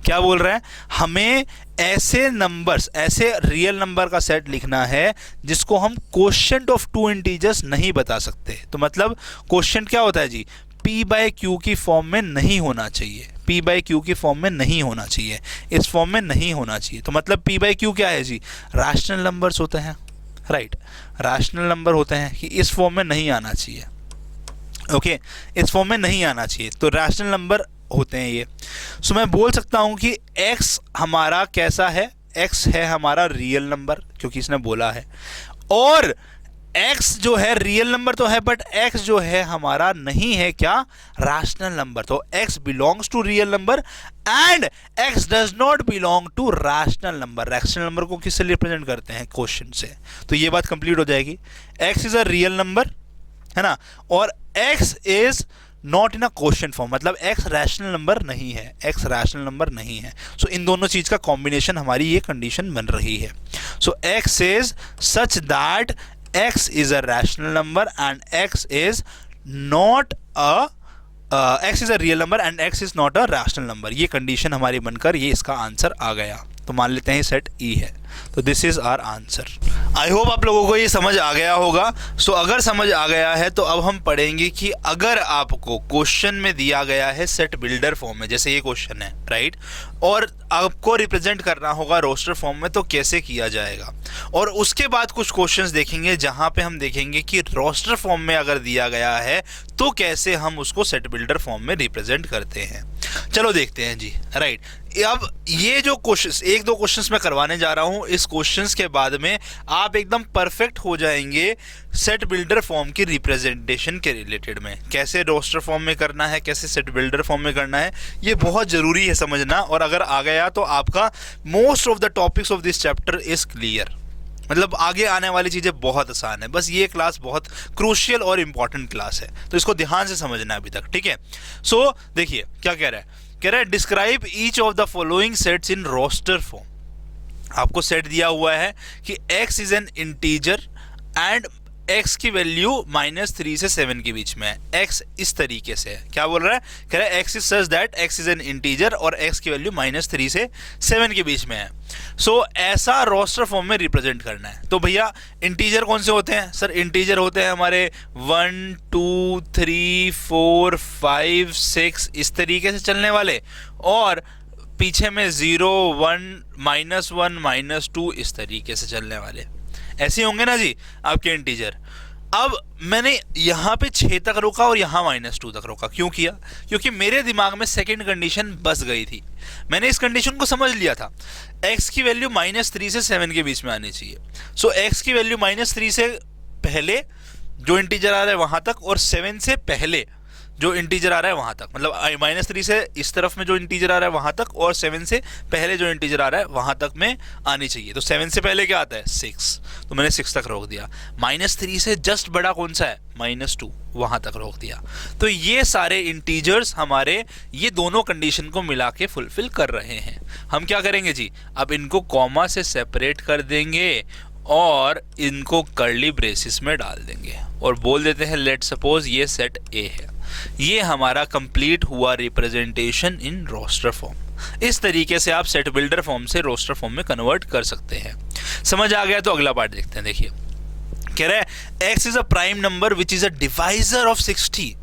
क्या बोल रहा है, हमें ऐसे नंबर्स, ऐसे रियल नंबर का सेट लिखना है जिसको हम क्वोशिएंट ऑफ 2 इंटीजर्स नहीं बता सकते। तो मतलब क्वोशिएंट क्या होता है जी, p/q की फॉर्म में नहीं होना चाहिए, p/q की फॉर्म में नहीं होना चाहिए, इस फॉर्म में नहीं होना चाहिए। तो मतलब p/q क्या है जी, रैशनल नंबर्स होते हैं, राइट, रैशनल नंबर होते हैं, कि इस फॉर्म में नहीं आना चाहिए। ओके, इस फॉर्म में नहीं आना चाहिए, तो रैशनल नंबर होते हैं ये। सो मैं बोल सकता हूं कि x हमारा कैसा है, x है हमारा रियल नंबर, क्योंकि इसने बोला है, और x जो है रियल नंबर तो है, बट x जो है हमारा नहीं है क्या, रैशनल नंबर। तो x belongs to real number and x does not belong to rational number. Rational number को किससे रिप्रेजेंट करते हैं, क्वोशिएंट से। तो ये बात कंप्लीट हो जाएगी, x is a real number, है ना, और x is not in a quotient form, मतलब x रैशनल नंबर नहीं है, x रैशनल नंबर नहीं है। सो इन दोनों चीज का कॉम्बिनेशन हमारी ये कंडीशन बन रही है। सो x is such that x is a rational number and x is not a x is a real number and x is not a rational number। ये कंडीशन हमारी बनकर ये इसका आंसर आ गया। तो मान लेते हैं सेट ई है, तो this is our answer. I hope आप लोगों को ये समझ आ गया होगा। सो अगर समझ आ गया है तो अब हम पढ़ेंगे कि अगर आपको क्वेश्चन में दिया गया है सेट बिल्डर फॉर्म में, जैसे ये क्वेश्चन है, राइट, और आपको रिप्रेजेंट करना होगा रोस्टर फॉर्म में, तो कैसे किया जाएगा। और उसके बाद कुछ क्वेश्चंस देखेंगे जहां पे हम देखेंगे कि रोस्टर फॉर्म में अगर दिया गया है तो कैसे हम उसको सेट बिल्डर फॉर्म में रिप्रेजेंट करते हैं। चलो देखते हैं जी, राइट। अब ये जो क्वेश्चंस, एक दो क्वेश्चंस मैं करवाने जा रहा हूं, इस क्वेश्चंस के बाद में आप एकदम परफेक्ट हो जाएंगे सेट बिल्डर फॉर्म की रिप्रेजेंटेशन के रिलेटेड में। कैसे रोस्टर फॉर्म में करना है, कैसे सेट बिल्डर फॉर्म में करना है, ये बहुत ज़रूरी है समझना। और अगर आ गया तो आपका most of the topics of this chapter is clear. मतलब आगे आने वाली चीज़ें बहुत आसान है, बस ये क्लास बहुत क्रूशियल और इम्पॉर्टेंट क्लास है, तो इसको ध्यान से समझना है अभी तक, ठीक है। सो देखिए क्या कह रहा है, कह रहा है describe each of the following sets in roster form. आपको सेट दिया हुआ है कि x is an integer and x की वैल्यू -3 से 7 के बीच में है। x इस तरीके से है, क्या बोल रहा है, कह रहा है x is such that x is an integer और x की वैल्यू -3 से 7 के बीच में है। सो ऐसा रोस्टर फॉर्म में रिप्रेजेंट करना है। तो भैया इंटीजर कौन से होते हैं, सर इंटीजर होते हैं हमारे 1 2 3 4 5 6 इस तरीके से चलने वाले, और पीछे में 0 1 -1 -2 इस तरीके से चलने वाले, ऐसे होंगे ना जी आपके इंटीजर। अब मैंने यहाँ पे 6 तक रोका और यहाँ -2 तक रोका, क्यों किया, क्योंकि मेरे दिमाग में सेकंड कंडीशन बस गई थी। मैंने इस कंडीशन को समझ लिया था, x की वैल्यू -3 से 7 के बीच में आनी चाहिए। सो x की वैल्यू -3 से पहले जो इंटीजर आ रहा है वहां तक, और 7 से पहले जो इंटीजर आ रहा है वहां तक, मतलब -3 से इस तरफ में जो इंटीजर आ रहा है वहां तक, और 7 से पहले जो इंटीजर आ रहा है वहां तक में आनी चाहिए। तो 7 से पहले क्या आता है 6, तो मैंने 6 तक रोक दिया। -3 से जस्ट बड़ा कौन सा है -2, वहां तक रोक दिया। तो ये सारे इंटीजर्स हमारे ये दोनों कंडीशन को मिला के फुलफिल कर रहे हैं। हम क्या करेंगे जी, अब इनको कॉमा से सेपरेट कर देंगे और इनको कर्ली ब्रेसिस में डाल देंगे और बोल देते हैं लेट सपोज ये सेट ए है। ये हमारा कंप्लीट हुआ रिप्रेजेंटेशन इन रोस्टर फॉर्म। इस तरीके से आप सेट बिल्डर फॉर्म से रोस्टर फॉर्म में कन्वर्ट कर सकते हैं। समझ आ गया तो अगला पार्ट देखते हैं। देखिए कह रहा है x is a prime number which is a divisor of 60।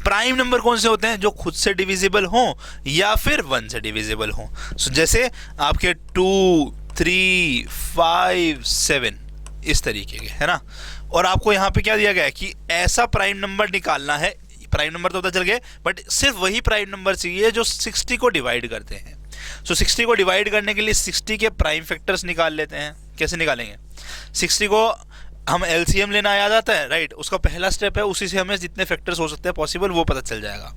Prime number कौन से होते हैं, जो खुद से डिविजिबल हो या फिर 1 से डिविजिबल हो। सो जैसे आपके 2 3 5 7 इस तरीके के, है ना। और आपको यहाँ पे क्या दिया गया है कि ऐसा प्राइम नंबर निकालना है। प्राइम नंबर तो पता चल गया, बट सिर्फ वही प्राइम नंबर चाहिए जो 60 को डिवाइड करते हैं। सो 60 को डिवाइड करने के लिए 60 के प्राइम फैक्टर्स निकाल लेते हैं। कैसे निकालेंगे, 60 को हम एलसीएम लेना याद आता है, राइट। उसका पहला स्टेप है, उसी से हमें जितने फैक्टर्स हो सकते हैं पॉसिबल वो पता चल जाएगा।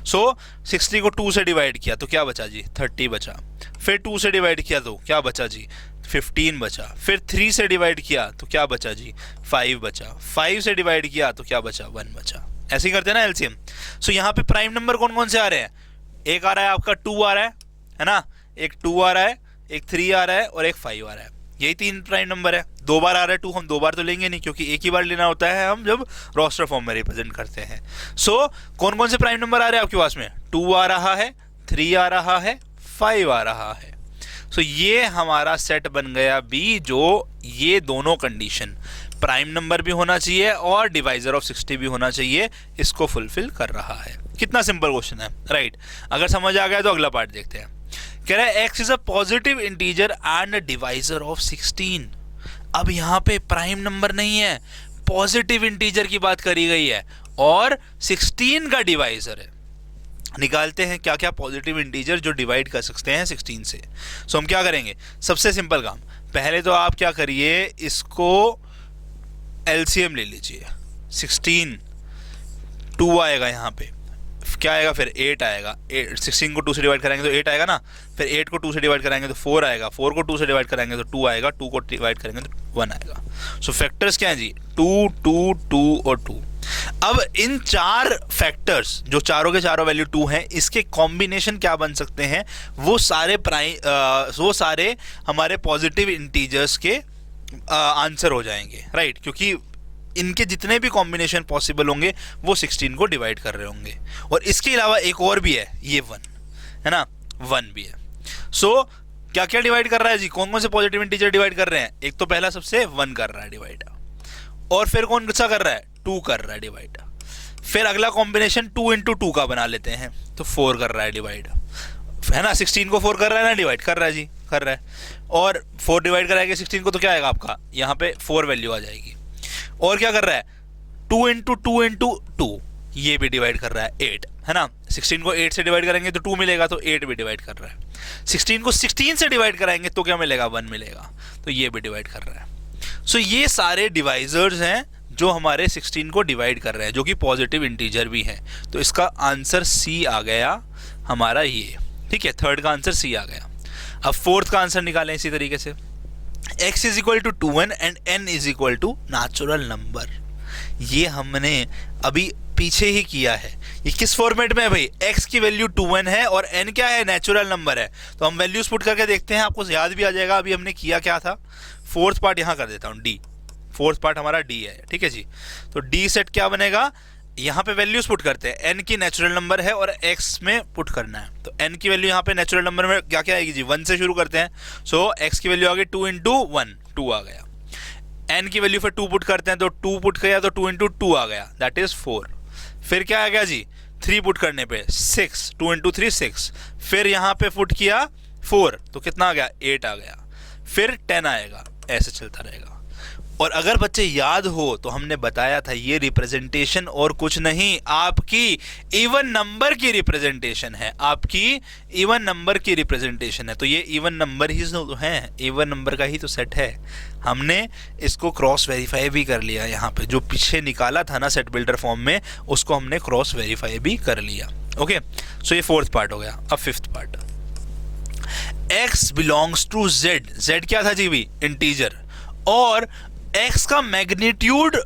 सो 60 को 2 से डिवाइड किया तो क्या बचा जी 30 बचा। फिर 2 से डिवाइड किया तो क्या बचा जी 15 बचा। फिर 3 से डिवाइड किया तो क्या बचा जी 5 बचा। 5 से डिवाइड किया तो क्या बचा 1 बचा। ऐसे ही करते हैं ना एलसीएम। सो यहाँ पे प्राइम नंबर कौन कौन से आ रहे हैं, एक आ रहा है आपका 2 आ रहा है ना, एक 2 आ रहा है, एक 3 आ रहा है और एक 5 आ रहा है। यही 3 प्राइम नंबर है। 2 बार आ रहा है 2, हम 2 बार तो लेंगे नहीं क्योंकि एक ही बार लेना होता है हम जब रोस्टर फॉर्म में रिप्रेजेंट करते हैं। सो कौन कौन से प्राइम नंबर आ रहे हैं आपके पास में, 2 आ रहा है, 3 आ रहा है, 5 आ रहा है। सो ये हमारा सेट बन गया बी, जो ये दोनों कंडीशन प्राइम नंबर भी होना चाहिए और डिवाइजर ऑफ 60 भी होना चाहिए, इसको फुलफिल कर रहा है। कितना सिंपल क्वेश्चन है, राइट। अगर समझ आ गया तो अगला पार्ट देखते हैं। कह रहा है x is a positive integer and divisor of 16। अब यहाँ पे प्राइम नंबर नहीं है, पॉजिटिव इंटीजर की बात करी गई है और 16 का डिवाइजर है। निकालते हैं क्या क्या पॉजिटिव इंटीजर जो डिवाइड कर सकते हैं 16 से। सो हम क्या करेंगे, सबसे सिंपल काम, पहले तो आप क्या करिए, इसको एलसीएम ले लीजिए। 16 2 आएगा यहाँ पे, क्या आएगा फिर 8 आएगा। 16 को 2 से डिवाइड कराएंगे तो 8 आएगा ना, फिर 8 को 2 से डिवाइड कराएंगे तो 4 आएगा, 4 को 2 से डिवाइड कराएंगे तो 2 आएगा, 2 को डिवाइड करेंगे तो 1 आएगा। सो फैक्टर्स क्या हैं जी 2 2 2 और 2। अब इन 4 फैक्टर्स जो चारों के चारों वैल्यू 2 हैं, इसके कॉम्बिनेशन क्या बन सकते हैं, वो सारे हमारे पॉजिटिव इंटीजर्स के आंसर हो जाएंगे, राइट। क्योंकि इनके जितने भी कॉम्बिनेशन पॉसिबल होंगे वो 16 को डिवाइड कर रहे होंगे। और इसके अलावा एक और भी है, ये 1 है ना, 1 भी है। सो क्या क्या डिवाइड कर रहा है जी, कौन कौन से पॉजिटिव इंटीजर डिवाइड कर रहे हैं, एक तो पहला सबसे 1 कर रहा है डिवाइड, और फिर कौन सा कर रहा है 2 कर रहा है डिवाइड। फिर अगला कॉम्बिनेशन 2 × 2 का बना लेते हैं तो 4 कर रहा है डिवाइड, है ना। 16 को 4 कर रहा है ना डिवाइड, कर रहा है जी, कर रहा है। और 4 डिवाइड कराएंगे 16 को तो क्या आएगा आपका, यहाँ पे 4 वैल्यू आ जाएगी। और क्या कर रहा है 2 × 2 × 2, ये भी डिवाइड कर रहा है 8, है ना। 16 को 8 से डिवाइड करेंगे तो 2 मिलेगा, तो 8 भी डिवाइड कर रहा है। 16 को 16 से डिवाइड कराएंगे तो क्या मिलेगा, 1 मिलेगा, तो ये भी डिवाइड कर रहा है। सो ये सारे डिवाइजर्स हैं जो हमारे 16 को डिवाइड कर रहे हैं, जो कि पॉजिटिव इंटीजर भी हैं। तो इसका आंसर सी आ गया हमारा ये, ठीक है, थर्ड का आंसर सी आ गया। अब फोर्थ का आंसर निकालें इसी तरीके से, x is equal to 2n and n is equal to natural number. ये हमने अभी पीछे ही किया है। ये किस फॉर्मेट में है भाई, x की वैल्यू 2n है और n क्या है, नेचुरल नंबर है। तो हम वैल्यूज पुट करके देखते हैं, आपको याद भी आ जाएगा अभी हमने किया क्या था। फोर्थ पार्ट यहाँ कर देता हूँ, डी, फोर्थ पार्ट हमारा डी है, ठीक है जी। तो डी सेट क्या बनेगा, यहाँ पे वैल्यूज पुट करते हैं, n की नेचुरल नंबर है और x में पुट करना है। तो n की वैल्यू यहाँ पे नेचुरल नंबर में क्या क्या आएगी जी, 1 से शुरू करते हैं। सो x की वैल्यू आ गई 2 इंटू 1, 2 आ गया। n की वैल्यू फिर 2 पुट करते हैं, तो 2 पुट किया तो 2 इंटू 2 आ गया, दैट इज 4। फिर क्या आ गया जी, 3 पुट करने पे 6, 2 इंटू 3 6। फिर यहाँ पे पुट किया 4, तो कितना आ गया, 8 आ गया। फिर 10 आएगा, ऐसे चलता रहेगा। और अगर बच्चे याद हो तो हमने बताया था ये रिप्रेजेंटेशन और कुछ नहीं, आपकी इवन नंबर की रिप्रेजेंटेशन है, आपकी इवन नंबर की रिप्रेजेंटेशन है। तो ये इवन नंबर ही तो है, इवन नंबर का ही तो सेट है। हमने इसको क्रॉस वेरीफाई भी कर लिया, यहाँ पे जो पीछे निकाला था ना सेट बिल्डर फॉर्म में, उसको हमने क्रॉस वेरीफाई भी कर लिया। ओके, सो ये फोर्थ पार्ट हो गया। अब fifth part, x belongs to z। z क्या था जी भी, इंटीजर, और x का मैग्नीट्यूड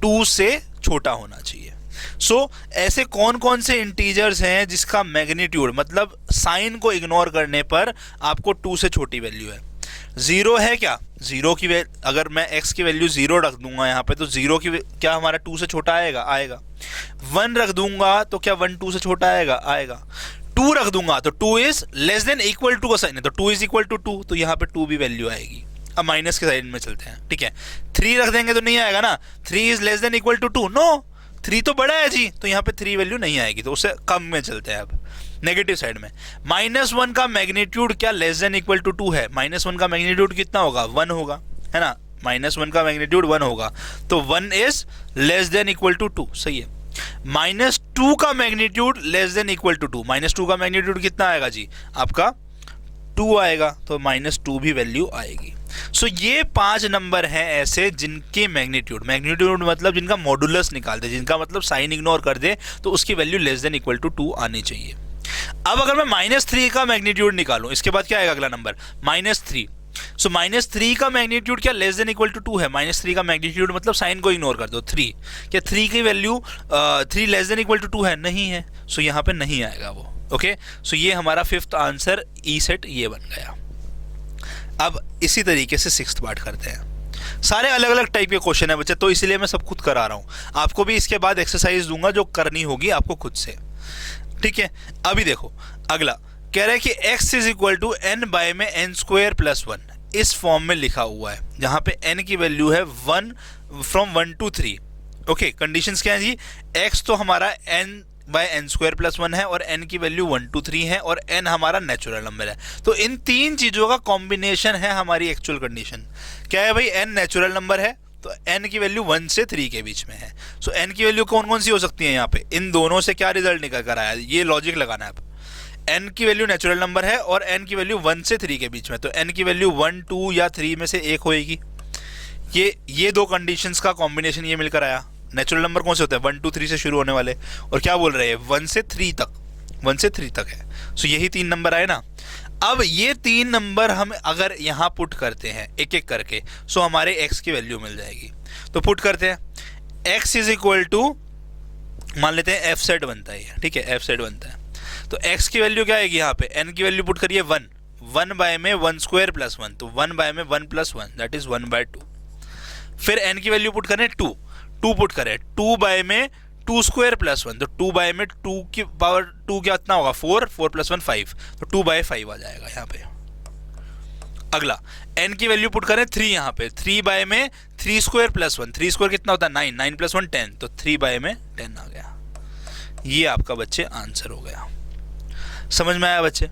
2 से छोटा होना चाहिए। सो ऐसे कौन कौन से इंटीजर्स हैं जिसका मैग्नीट्यूड, मतलब साइन को इग्नोर करने पर आपको 2 से छोटी वैल्यू है। 0 है क्या, 0 की अगर मैं x की वैल्यू 0 रख दूंगा यहाँ पे, तो 0 की क्या हमारा 2 से छोटा आएगा, आएगा। 1 रख दूंगा तो क्या 1 2 से छोटा आएगा, आएगा। 2 रख दूंगा तो 2 is less than equal to का साइन है, तो 2 इज इक्वल टू 2, तो यहाँ पे 2 भी वैल्यू आएगी। अब माइनस के साइड में चलते हैं, ठीक है। 3 रख देंगे तो नहीं आएगा ना, 3 is less than equal to 2, no, 3 तो बड़ा है जी, तो यहाँ पे 3 वैल्यू नहीं आएगी, तो उससे कम में चलते हैं। अब नेगेटिव साइड में -1 का मैग्नीट्यूड क्या लेस देन इक्वल टू 2 है, -1 का मैग्नीट्यूड कितना होगा, 1 होगा, है ना, -1 का मैग्नीट्यूड 1 होगा, तो 1 is less than equal to 2, सही है। -2 का magnitude less than equal to 2, -2 का मैग्नीट्यूड कितना आएगा जी, आपका 2 आएगा, तो -2 भी वैल्यू आएगी। सो ये 5 नंबर हैं ऐसे जिनके मैग्नीट्यूड मतलब जिनका मॉडुलस निकाल दे, जिनका मतलब साइन इग्नोर कर दे, तो उसकी value less than equal to 2 आनी चाहिए। अब अगर मैं -3 का मैग्नीट्यूड निकालूं, इसके बाद क्या आएगा अगला नंबर, -3। सो -3 का मैग्नीट्यूड क्या लेस देन इक्वल टू 2 है, -3 का मैग्नीट्यूड मतलब साइन को इग्नोर कर दो, 3। क्या 3 की value 3 less than equal to 2 है, नहीं है, सो यहाँ पे नहीं आएगा वो। ओके, सो ये हमारा फिफ्थ आंसर ई सेट ये बन गया। अब इसी तरीके से सिक्स्थ पार्ट करते हैं। सारे अलग अलग टाइप के क्वेश्चन है बच्चे, तो इसलिए मैं सब खुद करा रहा हूँ। आपको भी इसके बाद एक्सरसाइज दूंगा जो करनी होगी आपको खुद से, ठीक है। अभी देखो अगला कह रहा है कि x is equal to n by में n² + 1, इस फॉर्म में लिखा हुआ है, जहाँ पे n की वैल्यू है 1 फ्रॉम 1 to 3। ओके, कंडीशंस क्या है जी, x तो हमारा n बाय n² + 1 है और n की वैल्यू 1 to 3 है और n हमारा नेचुरल नंबर है। तो इन तीन चीज़ों का कॉम्बिनेशन है हमारी एक्चुअल कंडीशन। क्या है भाई, n नेचुरल नंबर है, तो n की वैल्यू 1 से 3 के बीच में है। सो n की वैल्यू कौन कौन सी हो सकती है, यहाँ पे इन दोनों से क्या रिजल्ट निकल कर आया, ये लॉजिक लगाना है। n की वैल्यू नेचुरल नंबर है और n की वैल्यू 1 से 3 के बीच में, तो n की वैल्यू 1 2 या 3 में से एक होएगी। ये दो कंडीशंस का कॉम्बिनेशन ये मिलकर आया। नेचुरल नंबर कौन से होते हैं, 1 2 3 से शुरू होने वाले, और क्या बोल रहे हैं 1 से 3 तक है। सो यही 3 नंबर आए ना। अब ये 3 नंबर हम अगर यहाँ पुट करते हैं एक एक करके, सो हमारे x की वैल्यू मिल जाएगी। तो पुट करते हैं, x इज इक्वल टू मान लेते हैं f सेट बनता है, ठीक है, f सेट बनता है। तो x की वैल्यू क्या आएगी, यहाँ पे n की वैल्यू पुट करिए 1 बाय में 1² + 1, तो 1 बाय में 1 + 1 दैट इज 1/2। फिर n की वैल्यू पुट करें 2 पुट करें, 2 बाय में 2² + 1, तो 2 बाय में 2 की पावर 2 क्या इतना होगा 4 + 1 5, तो 2/5 आ जाएगा यहाँ पे। अगला n की वैल्यू पुट करें 3, यहाँ पे 3 बाय में 3² + 1, 3² कितना होता है 9 + 1 10, तो 3 बाय में 10 आ गया। ये आपका बच्चे आंसर हो गया। समझ में आया बच्चे?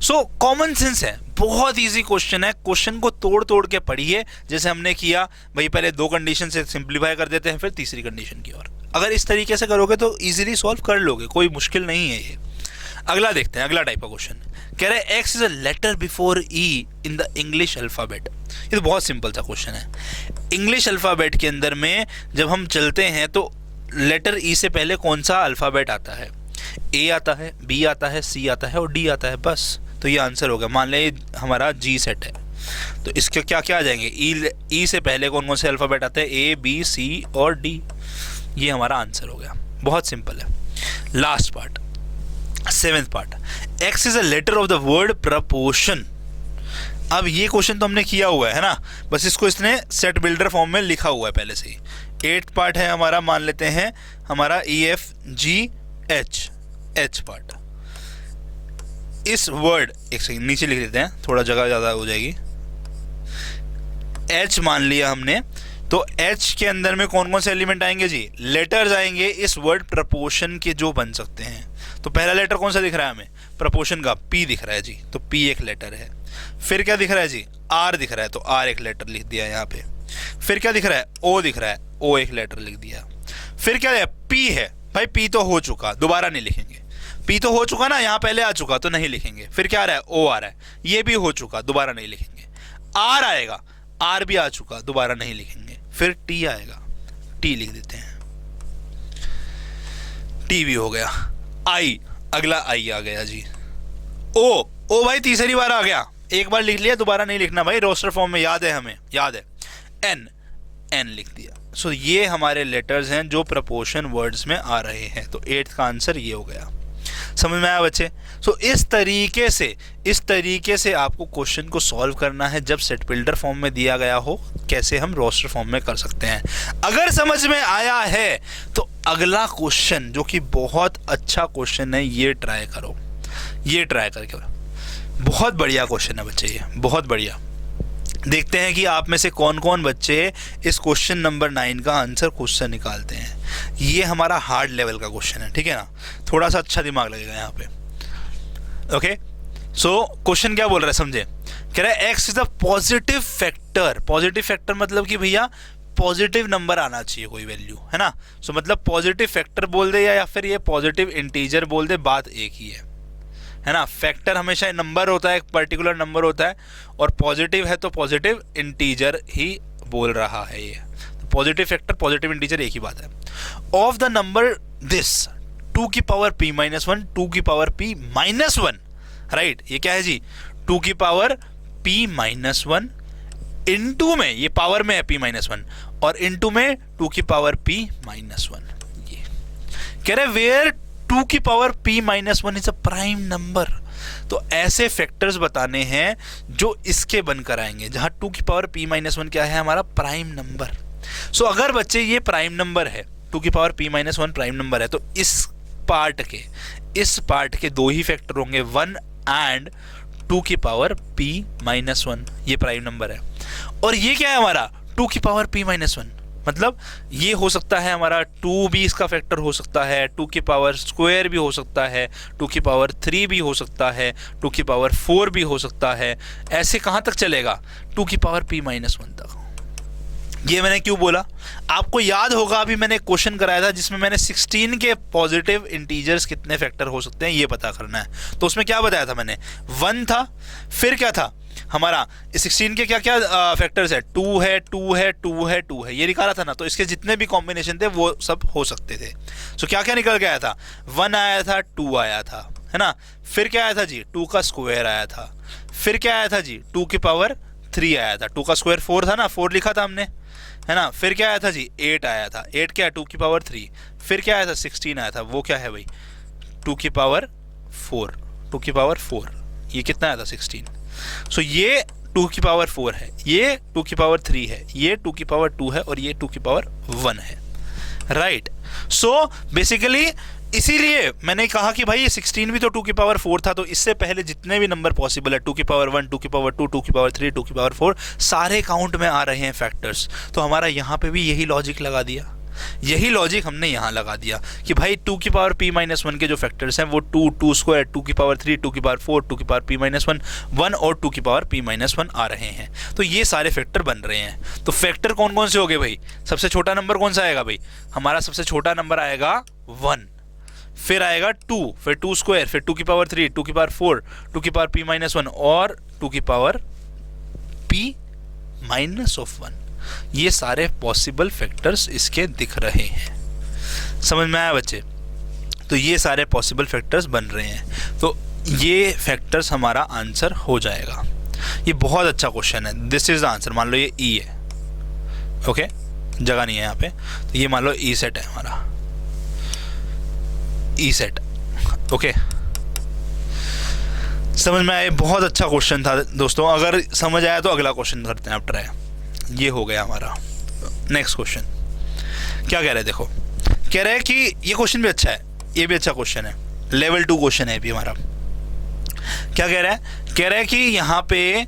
सो कॉमन सेंस है, बहुत इजी क्वेश्चन है। क्वेश्चन को तोड़ तोड़ के पढ़िए, जैसे हमने किया भाई, पहले 2 कंडीशन से सिंप्लीफाई कर देते हैं, फिर तीसरी कंडीशन की ओर। अगर इस तरीके से करोगे तो इजीली सॉल्व कर लोगे, कोई मुश्किल नहीं है ये। अगला देखते हैं, अगला टाइप का क्वेश्चन कह रहे हैं x is a letter before E in the English alphabet. ये तो बहुत सिंपल सा क्वेश्चन है। इंग्लिश अल्फ़ाबेट के अंदर में जब हम चलते हैं तो लेटर ई से पहले कौन सा अल्फ़ाबेट आता है? ए आता है, बी आता है, सी आता है और डी आता है, बस। तो ये आंसर हो गया। मान लें हमारा जी सेट है तो इसके क्या क्या आ जाएंगे? ई से पहले कौन कौन से अल्फ़ाबेट आते हैं? ए, बी, सी और डी। ये हमारा आंसर हो गया, बहुत सिंपल है। Last part, 7th part, x is a letter of the word proportion. अब ये क्वेश्चन तो हमने किया हुआ है ना, बस इसको इसने सेट बिल्डर फॉर्म में लिखा हुआ है पहले से ही। 8th पार्ट है हमारा, मान लेते हैं हमारा E F G H, H part. इस वर्ड, एक सेकंड नीचे लिख देते हैं, थोड़ा जगह ज़्यादा हो जाएगी। एच मान लिया हमने, तो एच के अंदर में कौन कौन से एलिमेंट आएंगे जी? लेटर्स आएंगे इस वर्ड प्रपोर्शन के जो बन सकते हैं। तो पहला लेटर कौन सा दिख रहा है हमें? प्रपोर्शन का पी दिख रहा है जी, तो पी एक लेटर है। फिर क्या दिख रहा है जी? आर दिख रहा है, तो आर एक लेटर लिख दिया यहाँ पे। फिर क्या दिख रहा है? ओ दिख रहा है, ओ एक लेटर लिख दिया। फिर क्या है? पी है, भाई पी तो हो चुका, दोबारा नहीं लिखेंगे। पी तो हो चुका ना, यहाँ पहले आ चुका तो नहीं लिखेंगे। फिर क्या आ रहा है? ओ आ रहा है, ये भी हो चुका, दोबारा नहीं लिखेंगे। आर आएगा, आर भी आ चुका, दोबारा नहीं लिखेंगे। फिर टी आएगा, टी लिख देते हैं, टी भी हो गया। आई, अगला आई आ गया जी। ओ, ओ भाई तीसरी बार आ गया, एक बार लिख लिया, दोबारा नहीं लिखना भाई, रोस्टर फॉर्म में याद है हमें, याद है। एन, एन लिख दिया। सो ये हमारे लेटर्स हैं जो प्रपोर्शन वर्ड्स में आ रहे हैं। तो 8th का आंसर ये हो गया। समझ में आया बच्चे? सो इस तरीके से आपको क्वेश्चन को सॉल्व करना है जब सेट बिल्डर फॉर्म में दिया गया हो, कैसे हम रोस्टर फॉर्म में कर सकते हैं। अगर समझ में आया है तो अगला क्वेश्चन जो कि बहुत अच्छा क्वेश्चन है, ये ट्राई करो, ये ट्राई करके, बहुत बढ़िया क्वेश्चन है बच्चे, ये बहुत बढ़िया। देखते हैं कि आप में से कौन कौन बच्चे इस क्वेश्चन नंबर 9 का आंसर खुद से निकालते हैं। ये हमारा हार्ड लेवल का क्वेश्चन है, ठीक है ना, थोड़ा सा अच्छा दिमाग लगेगा यहाँ पे। ओके, सो क्वेश्चन क्या बोल रहा है समझे? कह रहा है x is the positive factor. Positive factor मतलब कि भैया पॉजिटिव नंबर आना चाहिए कोई वैल्यू, है ना। सो मतलब पॉजिटिव फैक्टर बोल दे या फिर ये पॉजिटिव इंटीजर बोल दे, बात एक ही है ना। फैक्टर हमेशा नंबर होता है, एक पर्टिकुलर नंबर होता है, और पॉजिटिव है तो पॉजिटिव इंटीजर ही बोल रहा है ये। पॉजिटिव फैक्टर, पॉजिटिव इंटीजर एक ही बात है। ऑफ द नंबर दिस 2 की पावर p - 1, 2 की पावर p - 1, राइट। ये क्या है जी? 2 की पावर p - 1 इनटू में, ये पावर में है p - 1 और इनटू में 2 की पावर p - 1। ये कह रहे वेयर 2 की power p - 1 is a prime number. तो ऐसे फैक्टर्स बताने हैं जो इसके बनकर आएंगे, जहां 2 की पावर p - 1 क्या है? हमारा प्राइम नंबर। सो अगर बच्चे ये प्राइम नंबर है, 2 की पावर p - 1 प्राइम नंबर है, तो इस पार्ट के दो ही फैक्टर होंगे, 1 एंड 2 की पावर p - 1, ये प्राइम नंबर है। और ये क्या है हमारा? 2 की पावर p - 1, मतलब ये हो सकता है हमारा 2 भी इसका फैक्टर हो सकता है, 2 की पावर स्क्वायर भी हो सकता है, 2 की पावर 3 भी हो सकता है, 2 की पावर 4 भी हो सकता है। ऐसे कहाँ तक चलेगा? 2 की पावर p - 1 तक। ये मैंने क्यों बोला? आपको याद होगा अभी मैंने क्वेश्चन कराया था जिसमें मैंने 16 के पॉजिटिव इंटीजर्स कितने फैक्टर हो सकते हैं ये पता करना है। तो उसमें क्या बताया था मैंने? 1 था, फिर क्या था हमारा 16 के क्या क्या फैक्टर्स है? 2 है, 2 है, 2 है, 2 है, ये निकाला था ना। तो इसके जितने भी कॉम्बिनेशन थे वो सब हो सकते थे। सो क्या क्या निकल के आया था? 1 आया था, 2 आया था, है ना। फिर क्या आया था जी? 2 का स्क्वायर आया था। फिर क्या आया था जी? 2 की पावर 3 आया था। 2 का स्क्वायर 4 था ना, 4 लिखा था हमने, है ना। फिर क्या आया था जी? 8 आया था। 8 क्या है? 2 की पावर 3। फिर क्या आया था? 16 आया था। वो क्या है भाई? 2 की पावर 4। 2 की पावर 4, ये कितना आया था? 16। सो ये 2 की पावर 4 है, ये 2 की पावर 3 है, ये 2 की पावर 2 है और ये 2 की पावर 1 है, राइट। सो बेसिकली इसीलिए मैंने कहा कि भाई ये 16 भी तो 2 की पावर 4 था, तो इससे पहले जितने भी नंबर पॉसिबल है 2 की पावर 1, 2 की पावर 2, 2 की पावर 3, 2 की पावर 4 सारे काउंट में आ रहे हैं फैक्टर्स। तो हमारा यहाँ पे भी यही लॉजिक लगा दिया। यही लॉजिक हमने यहाँ लगा दिया कि भाई 2 की पावर p माइनस 1 के जो फैक्टर्स हैं वो 2, 2 स्क्वायर, 2 की पावर 3, 2 की पावर 4, 2 की पावर p माइनस 1, 1 और 2 की पावर p माइनस 1 आ रहे हैं। तो ये सारे फैक्टर बन रहे हैं। तो फैक्टर कौन कौन से हो गए भाई? सबसे छोटा नंबर कौन सा आएगा भाई? हमारा सबसे छोटा नंबर आएगा 1, फिर आएगा 2, फिर 2 स्क्वायर, फिर 2 की पावर 3, 2 की पावर 4, 2 की पावर p माइनस 1 और 2 की पावर p माइनस ऑफ 1। ये सारे पॉसिबल फैक्टर्स इसके दिख रहे हैं। समझ में आया बच्चे? तो ये सारे पॉसिबल फैक्टर्स बन रहे हैं, तो ये फैक्टर्स हमारा आंसर हो जाएगा। ये बहुत अच्छा क्वेश्चन है। This is the answer. मान लो ये ई है, ओके, जगह नहीं है यहाँ पे, तो ये मान लो ई सेट है हमारा, ई सेट, ओके। समझ में आया? बहुत अच्छा क्वेश्चन था दोस्तों। अगर समझ आया तो अगला क्वेश्चन करते हैं आप ट्राई। ये हो गया हमारा। नेक्स्ट क्वेश्चन क्या कह रहे हैं? देखो, कह रहे हैं कि ये क्वेश्चन भी अच्छा है, ये भी अच्छा क्वेश्चन है, लेवल 2 क्वेश्चन है भी हमारा। क्या कह रहा है? कह रहा है कि यहाँ पे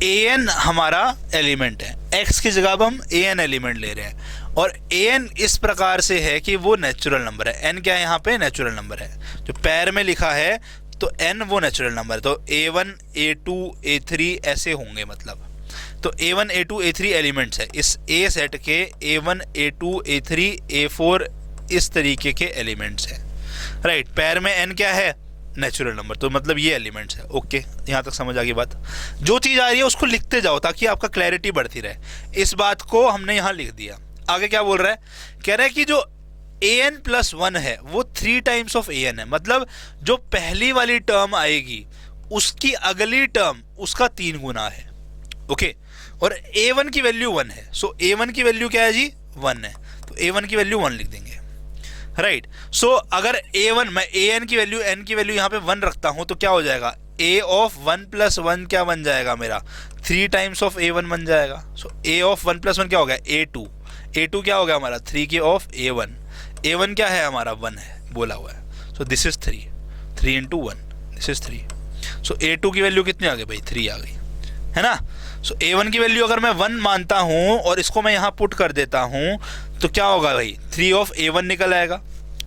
an हमारा एलिमेंट है, x की जगह अब हम an एलिमेंट ले रहे हैं, और an इस प्रकार से है कि वो नेचुरल नंबर है। n क्या है यहाँ पे? नेचुरल नंबर है। जो पैर में लिखा है तो n वो नेचुरल नंबर है, तो a1, a2, a3 ऐसे होंगे मतलब। तो a1, a2, a3 एलिमेंट्स है इस a सेट के। a1, a2, a3, a4 इस तरीके के एलिमेंट्स हैं, राइट। पैर में n क्या है? नेचुरल नंबर, तो मतलब ये एलिमेंट्स है। ओके, यहाँ तक समझ आ गई बात। जो चीज़ आ रही है उसको लिखते जाओ ताकि आपका क्लैरिटी बढ़ती रहे। इस बात को हमने यहाँ लिख दिया। आगे क्या बोल रहा है? कह रहा है कि जो an+1 है वो 3 टाइम्स ऑफ an है, मतलब जो पहली वाली टर्म आएगी उसकी अगली टर्म उसका 3 गुना है, ओके। और a1 की वैल्यू 1 है, सो a1 की वैल्यू क्या है जी? 1 है, तो a1 की वैल्यू 1 लिख देंगे, राइट। सो अगर a1, मैं an की वैल्यू, n की वैल्यू यहाँ पे 1 रखता हूँ तो क्या हो जाएगा? a ऑफ 1 + 1 क्या बन जाएगा मेरा? 3 टाइम्स ऑफ a1 बन जाएगा। सो a ऑफ 1 + 1 क्या हो गया? a2। a2 क्या हो गया हमारा? 3 की ऑफ a1। a1 क्या है हमारा? 1 है, बोला हुआ है। सो this is 3, 3 × 1, this is 3। So a2 की वैल्यू कितनी आ गई भाई? 3 आ गई, है ना। सो a1 की वैल्यू अगर मैं 1 मानता हूँ और इसको मैं यहाँ पुट कर देता हूँ तो क्या होगा भाई? 3 ऑफ a1 निकल आएगा,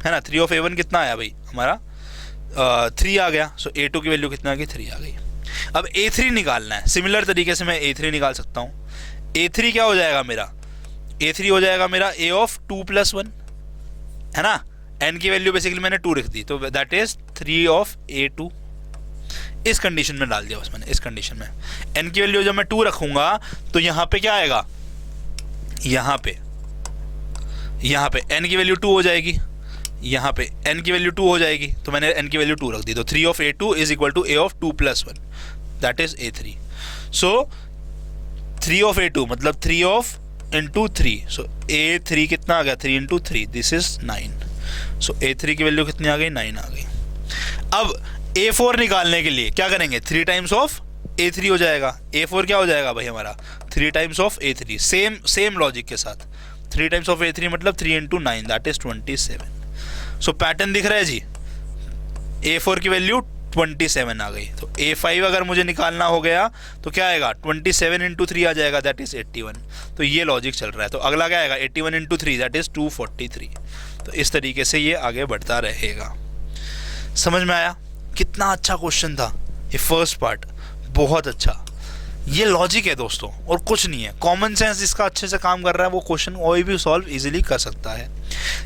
है ना। 3 ऑफ a1 कितना आया भाई हमारा? 3 आ गया। सो a2 की वैल्यू कितना आ गई? 3 आ गई। अब a3 निकालना है। सिमिलर तरीके से मैं a3 निकाल सकता हूँ। a3 क्या हो जाएगा मेरा? a3 हो जाएगा मेरा a ऑफ 2 + 1, है ना। n की वैल्यू बेसिकली मैंने 2 रख दी, तो दैट इज 3 ऑफ a2। इस कंडीशन में डाल दिया बस मैंने, इस कंडीशन में n की वैल्यू जब मैं 2 रखूंगा तो यहाँ पे क्या आएगा? यहाँ पे n की वैल्यू 2 हो जाएगी, यहाँ पे n की वैल्यू 2 हो जाएगी, तो मैंने n की वैल्यू 2 रख दी। तो 3 of a2 is equal to a of 2 + 1, that is a3। So 3 of a2 मतलब 3 ऑफ इंटू 3, सो a3 कितना आ गया? 3 × 3, दिस इज 9। सो a3 की वैल्यू कितनी आ गई? 9 आ गई। अब a4 निकालने के लिए क्या करेंगे? 3 टाइम्स ऑफ a3 हो जाएगा। a4 क्या हो जाएगा भाई हमारा? 3 times of a3। Same logic के साथ 3 टाइम्स ऑफ a3 मतलब 3 × 9, दैट इज 27। सो पैटर्न दिख रहा है जी। a4 की वैल्यू 27 आ गई, तो a5 अगर मुझे निकालना हो गया तो क्या आएगा? 27 × 3 आ जाएगा, दैट इज 81। तो ये लॉजिक चल रहा है। तो अगला क्या आएगा? 81 × 3, दैट इज 243। तो इस तरीके से ये आगे बढ़ता रहेगा। समझ में आया? कितना अच्छा क्वेश्चन था ये फर्स्ट पार्ट, बहुत अच्छा। ये लॉजिक है दोस्तों और कुछ नहीं है। कॉमन सेंस इसका अच्छे से काम कर रहा है, वो क्वेश्चन कोई भी सॉल्व इजीली कर सकता है।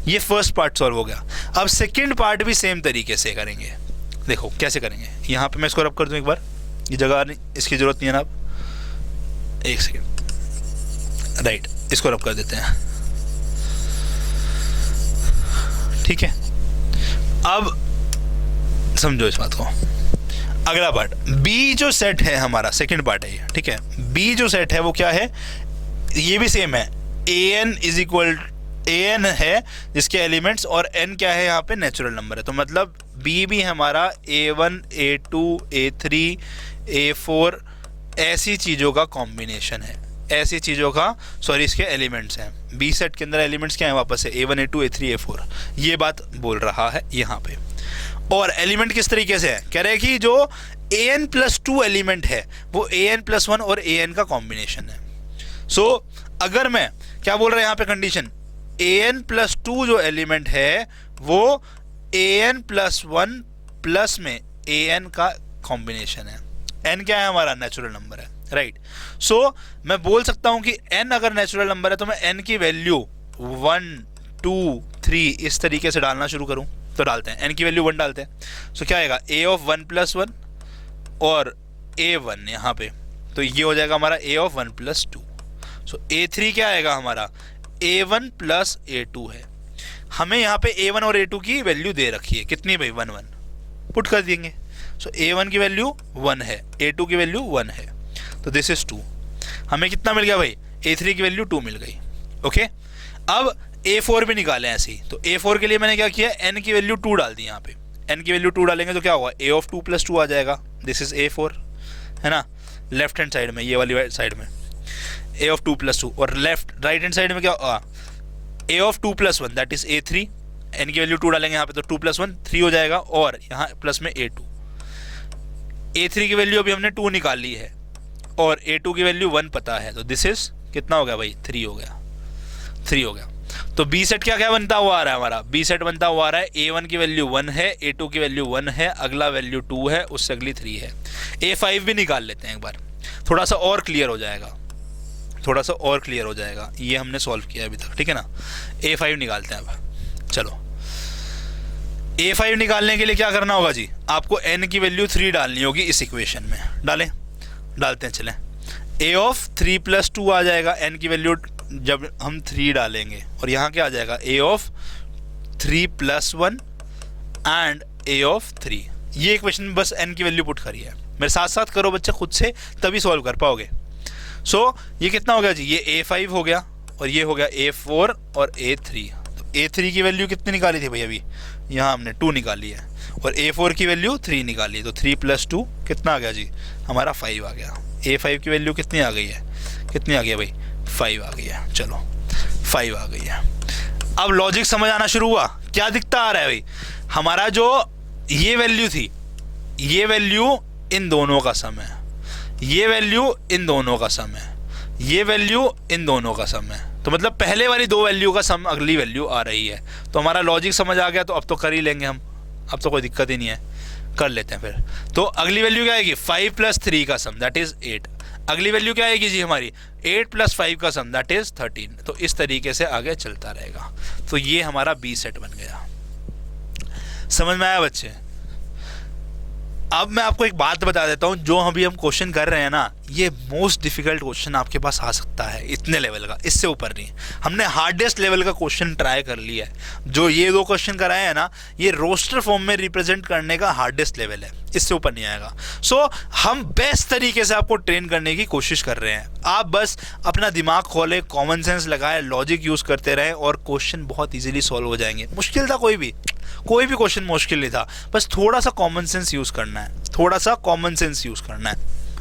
ये फर्स्ट पार्ट सॉल्व हो गया। अब सेकंड पार्ट भी सेम तरीके से करेंगे। देखो कैसे करेंगे। यहाँ पे मैं इसको रब कर दूँ एक बार, ये जगह नहीं, इसकी ज़रूरत नहीं है ना। अब एक सेकेंड, राइट, इसको रब कर देते हैं, ठीक है। अब समझो इस बात को। अगला पार्ट बी जो सेट है हमारा, सेकंड पार्ट है ये, ठीक है। बी जो सेट है वो क्या है? ये भी सेम है। an इज इक्वल an है जिसके एलिमेंट्स, और n क्या है यहाँ पे? नेचुरल नंबर है। तो मतलब b भी हमारा a1, a2, a3, a4 ऐसी चीज़ों का कॉम्बिनेशन है, ऐसी चीज़ों का, सॉरी इसके एलिमेंट्स हैं। बी सेट के अंदर एलिमेंट्स क्या है वापस से? a1, a2, a3, a4। ये बात बोल रहा है यहाँ पे। और एलिमेंट किस तरीके से है? कह रहे हैं कि जो an+2 एलिमेंट है वो an+1 और an का कॉम्बिनेशन है। सो अगर मैं क्या बोल रहा है यहाँ पे कंडीशन, an+2 जो एलिमेंट है वो an+1 प्लस में an का कॉम्बिनेशन है। n क्या है हमारा? नेचुरल नंबर है, राइट। सो मैं बोल सकता हूं कि n अगर नेचुरल नंबर है तो मैं n की वैल्यू 1 2 3 इस तरीके से डालना शुरू करूं। तो डालते हैं, n की वैल्यू 1 डालते हैं। सो क्या आएगा? a(1+1) और a1 यहाँ पे, तो ये हो जाएगा हमारा a(1+2). सो a3 क्या आएगा हमारा? a1 प्लस a2 है। हमें यहाँ पे a1 और a2 की वैल्यू दे रखी है, कितनी भाई? 1 1 पुट कर देंगे। सो a1 की वैल्यू 1 है, a2 की वैल्यू 1 है, तो दिस इज 2। हमें कितना मिल गया भाई? a3 की वैल्यू 2 मिल गई। ओके, अब a4 भी निकालें ऐसे ही। तो a4 के लिए मैंने क्या किया? n की वैल्यू 2 डाल दी। यहाँ पे n की वैल्यू 2 डालेंगे तो क्या होगा? a(2+2) आ जाएगा। दिस इज a4, है ना, लेफ्ट हैंड साइड में, ये वाली साइड में a(2+2), और राइट हैंड साइड में क्या होगा? a(2+1) that is a3। n की वैल्यू 2 डालेंगे यहाँ पे तो 2+1 3 हो जाएगा, और यहाँ प्लस में a2। a3 की वैल्यू अभी हमने 2 निकाल ली है और a2 की वैल्यू 1 पता है, तो दिस इज कितना हो गया भाई? 3 हो गया, 3 हो गया। तो बी सेट क्या क्या बनता हुआ आ रहा है हमारा? बी सेट बनता हुआ आ रहा है a1 की वैल्यू 1 है, a2 की वैल्यू 1 है, अगला वैल्यू 2 है, उससे अगली 3 है। a5 भी निकाल लेते हैं एक बार, थोड़ा सा और क्लियर हो जाएगा, थोड़ा सा और क्लियर हो जाएगा। ये हमने सॉल्व किया अभी तक, ठीक है ना। a5 निकालते हैं अब। चलो, a5 निकालने के लिए क्या करना होगा जी? आपको n की वैल्यू 3 डालनी होगी इस इक्वेशन में। डालते हैं, चलें। a(3+2) आ जाएगा, n की वैल्यू जब हम 3 डालेंगे, और यहाँ क्या आ जाएगा? a(3+1) and a(3). ये इक्वेशन बस n की वैल्यू पुट करी है। मेरे साथ साथ करो बच्चे, खुद से तभी सॉल्व कर पाओगे। सो ये कितना हो गया जी? ये a5 हो गया, और ये हो गया a4 और a3। तो a3 की वैल्यू कितनी निकाली थी भाई? अभी यहाँ हमने 2 निकाली है, और a4 की वैल्यू 3 निकाली है, तो 3+2 कितना आ गया जी? हमारा 5 आ गया। a5 की वैल्यू कितनी आ गई है? कितनी आ गई है भाई? 5 आ गई है। चलो, 5 आ गई है। अब लॉजिक समझ आना शुरू हुआ। क्या दिखता आ रहा है भाई? हमारा जो ये वैल्यू थी, ये वैल्यू इन दोनों का सम है, ये वैल्यू इन दोनों का सम है, ये वैल्यू इन दोनों का सम है। तो मतलब पहले वाली 2 वैल्यू का सम अगली वैल्यू आ रही है। तो हमारा लॉजिक समझ आ गया, तो अब तो कर ही लेंगे हम, अब तो कोई दिक्कत ही नहीं है, कर लेते हैं फिर। तो अगली वैल्यू क्या आएगी? 5 + 3 का सम, दैट इज 8। अगली वैल्यू क्या आएगी जी हमारी? 8 + 5 का सम, दैट इज 13। तो इस तरीके से आगे चलता रहेगा। तो ये हमारा बी सेट बन गया। समझ में आया बच्चे? अब मैं आपको एक बात बता देता हूँ, जो अभी हम क्वेश्चन कर रहे हैं ना, ये मोस्ट डिफिकल्ट क्वेश्चन आपके पास आ सकता है, इतने लेवल का, इससे ऊपर नहीं। हमने हार्डेस्ट लेवल का क्वेश्चन ट्राई कर लिया है। जो ये 2 क्वेश्चन कराए हैं ना, ये रोस्टर फॉर्म में रिप्रेजेंट करने का हार्डेस्ट लेवल है, इससे ऊपर नहीं आएगा। सो हम बेस्ट तरीके से आपको ट्रेन करने की कोशिश कर रहे हैं। आप बस अपना दिमाग खोलें, कॉमन सेंस लगाएं, लॉजिक यूज करते रहें, और क्वेश्चन बहुत ईजिली सॉल्व हो जाएंगे। मुश्किल था कोई भी क्वेश्चन मुश्किल नहीं था, बस थोड़ा सा कॉमन सेंस यूज करना है, थोड़ा सा कॉमन सेंस यूज करना है,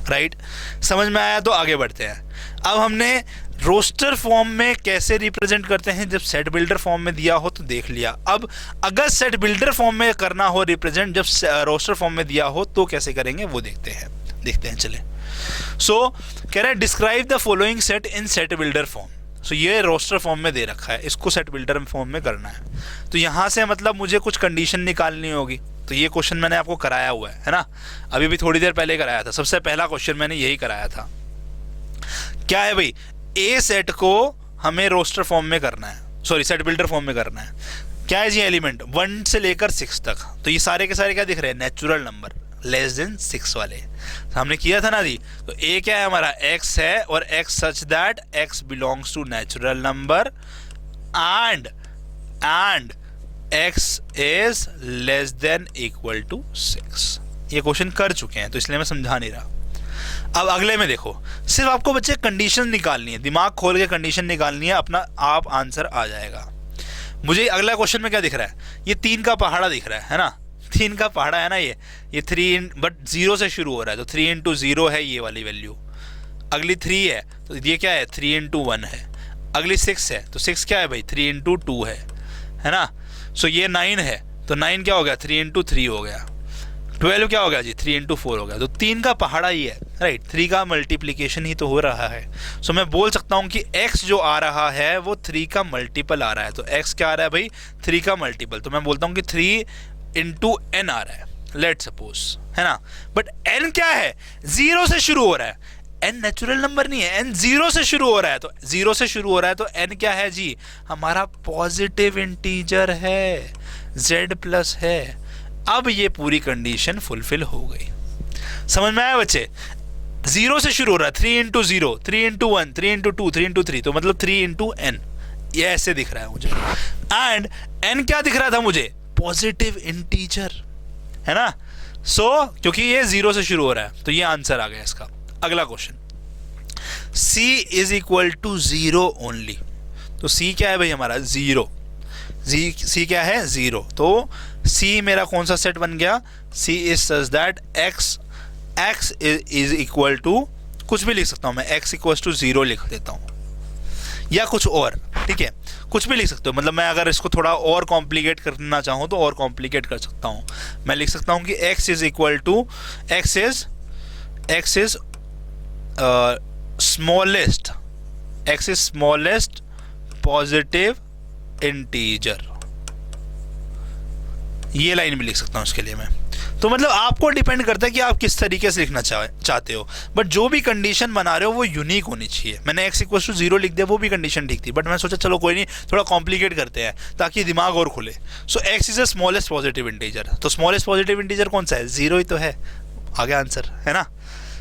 राइट। समझ में आया? तो आगे बढ़ते हैं। अब हमने रोस्टर फॉर्म में कैसे रिप्रेजेंट करते हैं, जब सेट बिल्डर फॉर्म में दिया हो तो देख लिया। अब अगर सेट बिल्डर फॉर्म में करना हो रिप्रेजेंट, जब रोस्टर फॉर्म में दिया हो तो कैसे करेंगे वो देखते हैं चले। सो कह रहे हैं describe the following set in set builder form. So ये रोस्टर फॉर्म में दे रखा है, इसको सेट बिल्डर फॉर्म में करना है। तो यहाँ से मतलब मुझे कुछ कंडीशन निकालनी होगी। तो ये क्वेश्चन मैंने आपको कराया हुआ है ना, अभी भी थोड़ी देर पहले कराया था। सबसे पहला क्वेश्चन मैंने यही कराया था। क्या है भाई? ए सेट को हमें रोस्टर फॉर्म में करना है, सॉरी सेट बिल्डर फॉर्म में करना है। क्या है जी एलिमेंट? 1 से लेकर 6 तक। तो ये सारे के सारे क्या दिख रहे हैं? नेचुरल नंबर <6 वाले। तो हमने किया था ना जी। तो ए क्या है हमारा? x है, और x such that x belongs to natural number and x is less than equal to 6। ये क्वेश्चन कर चुके हैं तो इसलिए मैं समझा नहीं रहा। अब अगले में देखो, सिर्फ आपको बच्चे कंडीशन निकालनी है, दिमाग खोल के कंडीशन निकालनी है, अपना आप आंसर आ जाएगा। मुझे अगला क्वेश्चन में क्या दिख रहा है? ये 3 का पहाड़ा दिख रहा है ना, 3 का पहाड़ा है ना ये 3 बट 0 से शुरू हो रहा है, तो 3 × 0 है ये वाली वैल्यू। अगली 3 है तो ये क्या है? 3 × 1 है। अगली 6 है तो 6 क्या है भाई? 3 × 2 है ना। सो ये 9 है तो 9 क्या हो गया? 3 × 3 हो गया। 12 क्या हो गया जी, 3 इंटू 4 हो गया, तो 3 का पहाड़ा ही है, राइट, 3 का मल्टीप्लीकेशन ही तो हो रहा है। सो मैं बोल सकता हूँ कि x जो आ रहा है वो 3 का मल्टीपल आ रहा है। तो x क्या आ रहा है भाई, 3 का मल्टीपल, तो मैं बोलता हूँ कि 3 इंटू n आ रहा है, लेट सपोज, है ना। बट n क्या है, 0 से शुरू हो रहा है, n नेचुरल नंबर नहीं है, n 0 से शुरू हो रहा है, तो 0 से शुरू हो रहा है तो n क्या है जी, हमारा पॉजिटिव इंटीजर है, z प्लस है। अब ये पूरी कंडीशन फुलफिल हो गई, समझ में आया बच्चे। 0 से शुरू हो रहा है, 3 इंटू 0, 3 इंटू 1, 3 इंटू 2, 3 इंटू 3, तो मतलब 3 इंटू n, ये ऐसे दिख रहा है मुझे। एंड n क्या दिख रहा था मुझे, पॉजिटिव इंटीजर, है ना। सो क्योंकि ये 0 से शुरू हो रहा है तो ये आंसर आ गया इसका। अगला question, c is equal to 0 only, तो c क्या है भाई हमारा, 0, c क्या है, 0, तो c मेरा कौन सा सेट बन गया, c is such that x is equal to, कुछ भी लिख सकता हूं मैं, x इक्वल टू 0 लिख देता हूं, या कुछ और, ठीक है, कुछ भी लिख सकते हो। मतलब मैं अगर इसको थोड़ा और कॉम्प्लिकेट करना चाहूँ तो और कॉम्प्लिकेट कर सकता हूँ, मैं लिख सकता हूँ कि x is equal to, x is smallest, x is smallest positive integer, ये लाइन भी लिख सकता हूँ इसके लिए मैं। तो मतलब आपको डिपेंड करता है कि आप किस तरीके से लिखना चाहते हो, बट जो भी कंडीशन बना रहे हो वो यूनिक होनी चाहिए। मैंने x इक्वल टू 0 लिख दिया, वो भी कंडीशन ठीक थी, बट मैं सोचा चलो कोई नहीं, थोड़ा कॉम्प्लिकेट करते हैं ताकि दिमाग और खुले। सो x is the smallest positive integer, तो स्मॉलेस्ट पॉजिटिव इंटीजर कौन सा है, 0 ही तो है, आ गया आंसर, है ना।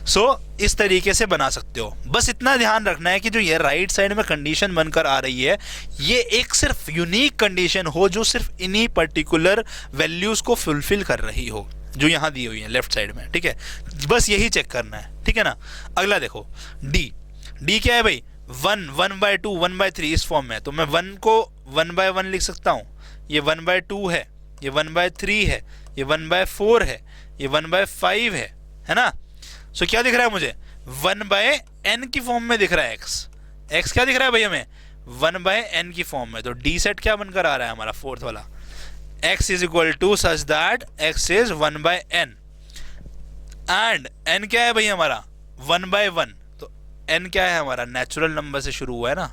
सो इस तरीके से बना सकते हो। बस इतना ध्यान रखना है कि जो ये राइट साइड में कंडीशन बनकर आ रही है, ये एक सिर्फ यूनिक कंडीशन हो जो सिर्फ इन्हीं पर्टिकुलर वैल्यूज को फुलफिल कर रही हो, जो यहाँ दी हुई है लेफ्ट साइड में, ठीक है, बस यही चेक करना है, ठीक है ना। अगला देखो, डी क्या है भाई, 1, 1/2, 1/3 इस फॉर्म में, तो मैं 1 को 1/1 लिख सकता हूँ, ये 1/2 है, ये 1/3 है, ये 1/4 है, ये 1/5 है ना। सो क्या दिख रहा है मुझे, 1/n की फॉर्म में दिख रहा है x क्या दिख रहा है भाई हमें, 1/n की फॉर्म में, तो डी सेट क्या बनकर आ रहा है हमारा फोर्थ वाला, x is equal to such that x is 1/n, and n क्या है भाई हमारा 1/1, तो n क्या है हमारा, नेचुरल नंबर से शुरू हुआ है ना,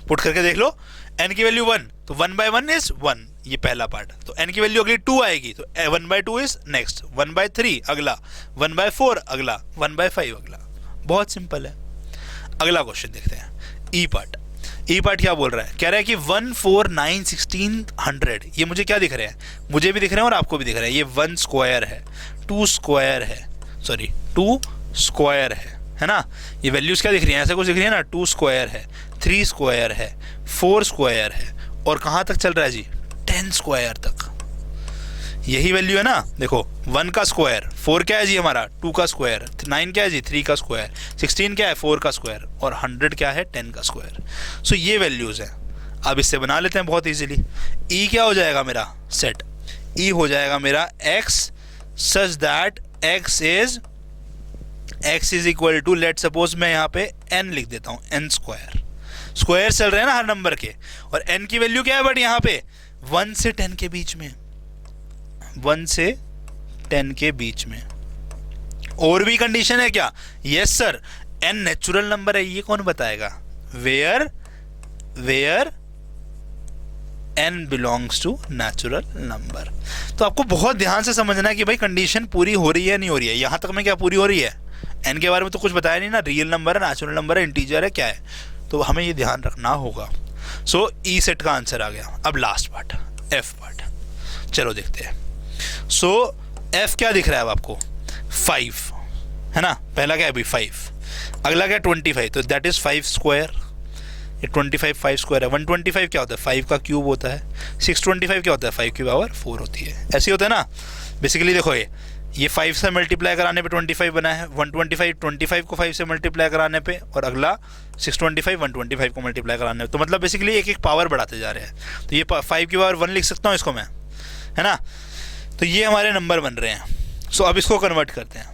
पुट करके देख लो, n की वैल्यू 1, तो 1/1 इज 1, ये पहला पार्ट, तो n की वैल्यू अगली 2 आएगी, तो 1/2 इज नेक्स्ट, 1/3 अगला, 1/4 अगला, 1/5 अगला, बहुत सिंपल है। अगला क्वेश्चन देखते हैं, ई पार्ट क्या बोल रहा है, कह रहा है कि 1, 4, 9, 16, 100, ये मुझे क्या दिख रहे हैं, मुझे भी दिख रहे हैं और आपको भी दिख रहा है, ये 1 स्क्वायर है, 2 स्क्वायर है ना, ये वैल्यूज क्या दिख रही है, ऐसा कुछ दिख रही है ना, 2 स्क्वायर है, 3 स्क्वायर है, 4 स्क्वायर है, और कहाँ तक चल रहा है जी, 10 स्क्वायर तक, यही वैल्यू है ना। देखो 1 का स्क्वायर, 4 क्या है जी हमारा, 2 का स्क्वायर, 9 क्या है जी, 3 का स्क्वायर, 16 क्या है, 4 का स्क्वायर, और 100 क्या है, 10 का स्क्वायर। सो ये वैल्यूज हैं, अब इससे बना लेते हैं बहुत इजीली। ई क्या हो जाएगा मेरा सेट, ई हो जाएगा मेरा x such that x is equal to, let suppose मैं यहाँ पे n लिख देता हूँ, n स्क्वायर चल रहे हैं ना हर नंबर के, और n की वैल्यू क्या है बट यहाँ पे 1 से 10 के बीच में, 1 से 10 के बीच में। और भी कंडीशन है क्या, yes sir, n natural number है, ये कौन बताएगा, where n belongs to natural number. तो आपको बहुत ध्यान से समझना है कि भाई कंडीशन पूरी हो रही है नहीं हो रही है, यहां तक में क्या पूरी हो रही है, n के बारे में तो कुछ बताया नहीं ना, रियल नंबर है, नेचुरल नंबर है, इंटीजर है, क्या है, तो हमें ये ध्यान रखना होगा। सो ई सेट का आंसर आ गया। अब लास्ट पार्ट, एफ पार्ट, चलो देखते हैं। सो एफ क्या दिख रहा है अब आपको, 5 है ना, पहला क्या है भाई 5, अगला क्या 25, तो दैट इज 5 स्क्वायर, ये 25 5 स्क्वायर है, 125 क्या होता है, 5 का क्यूब होता है, 625 क्या होता है, 5 की पावर 4 होती है, ऐसे होता है ना। बेसिकली देखो ये 5 से मल्टीप्लाई कराने पे 25 बना है, 125 को 5 से मल्टीप्लाई कराने पे, और अगला 625 125 को मल्टीप्लाई कराने पे, तो मतलब बेसिकली एक एक पावर बढ़ाते जा रहे हैं। तो ये 5 की पावर 1 लिख सकता हूँ इसको मैं, है ना। तो ये हमारे नंबर बन रहे हैं। सो अब इसको कन्वर्ट करते हैं,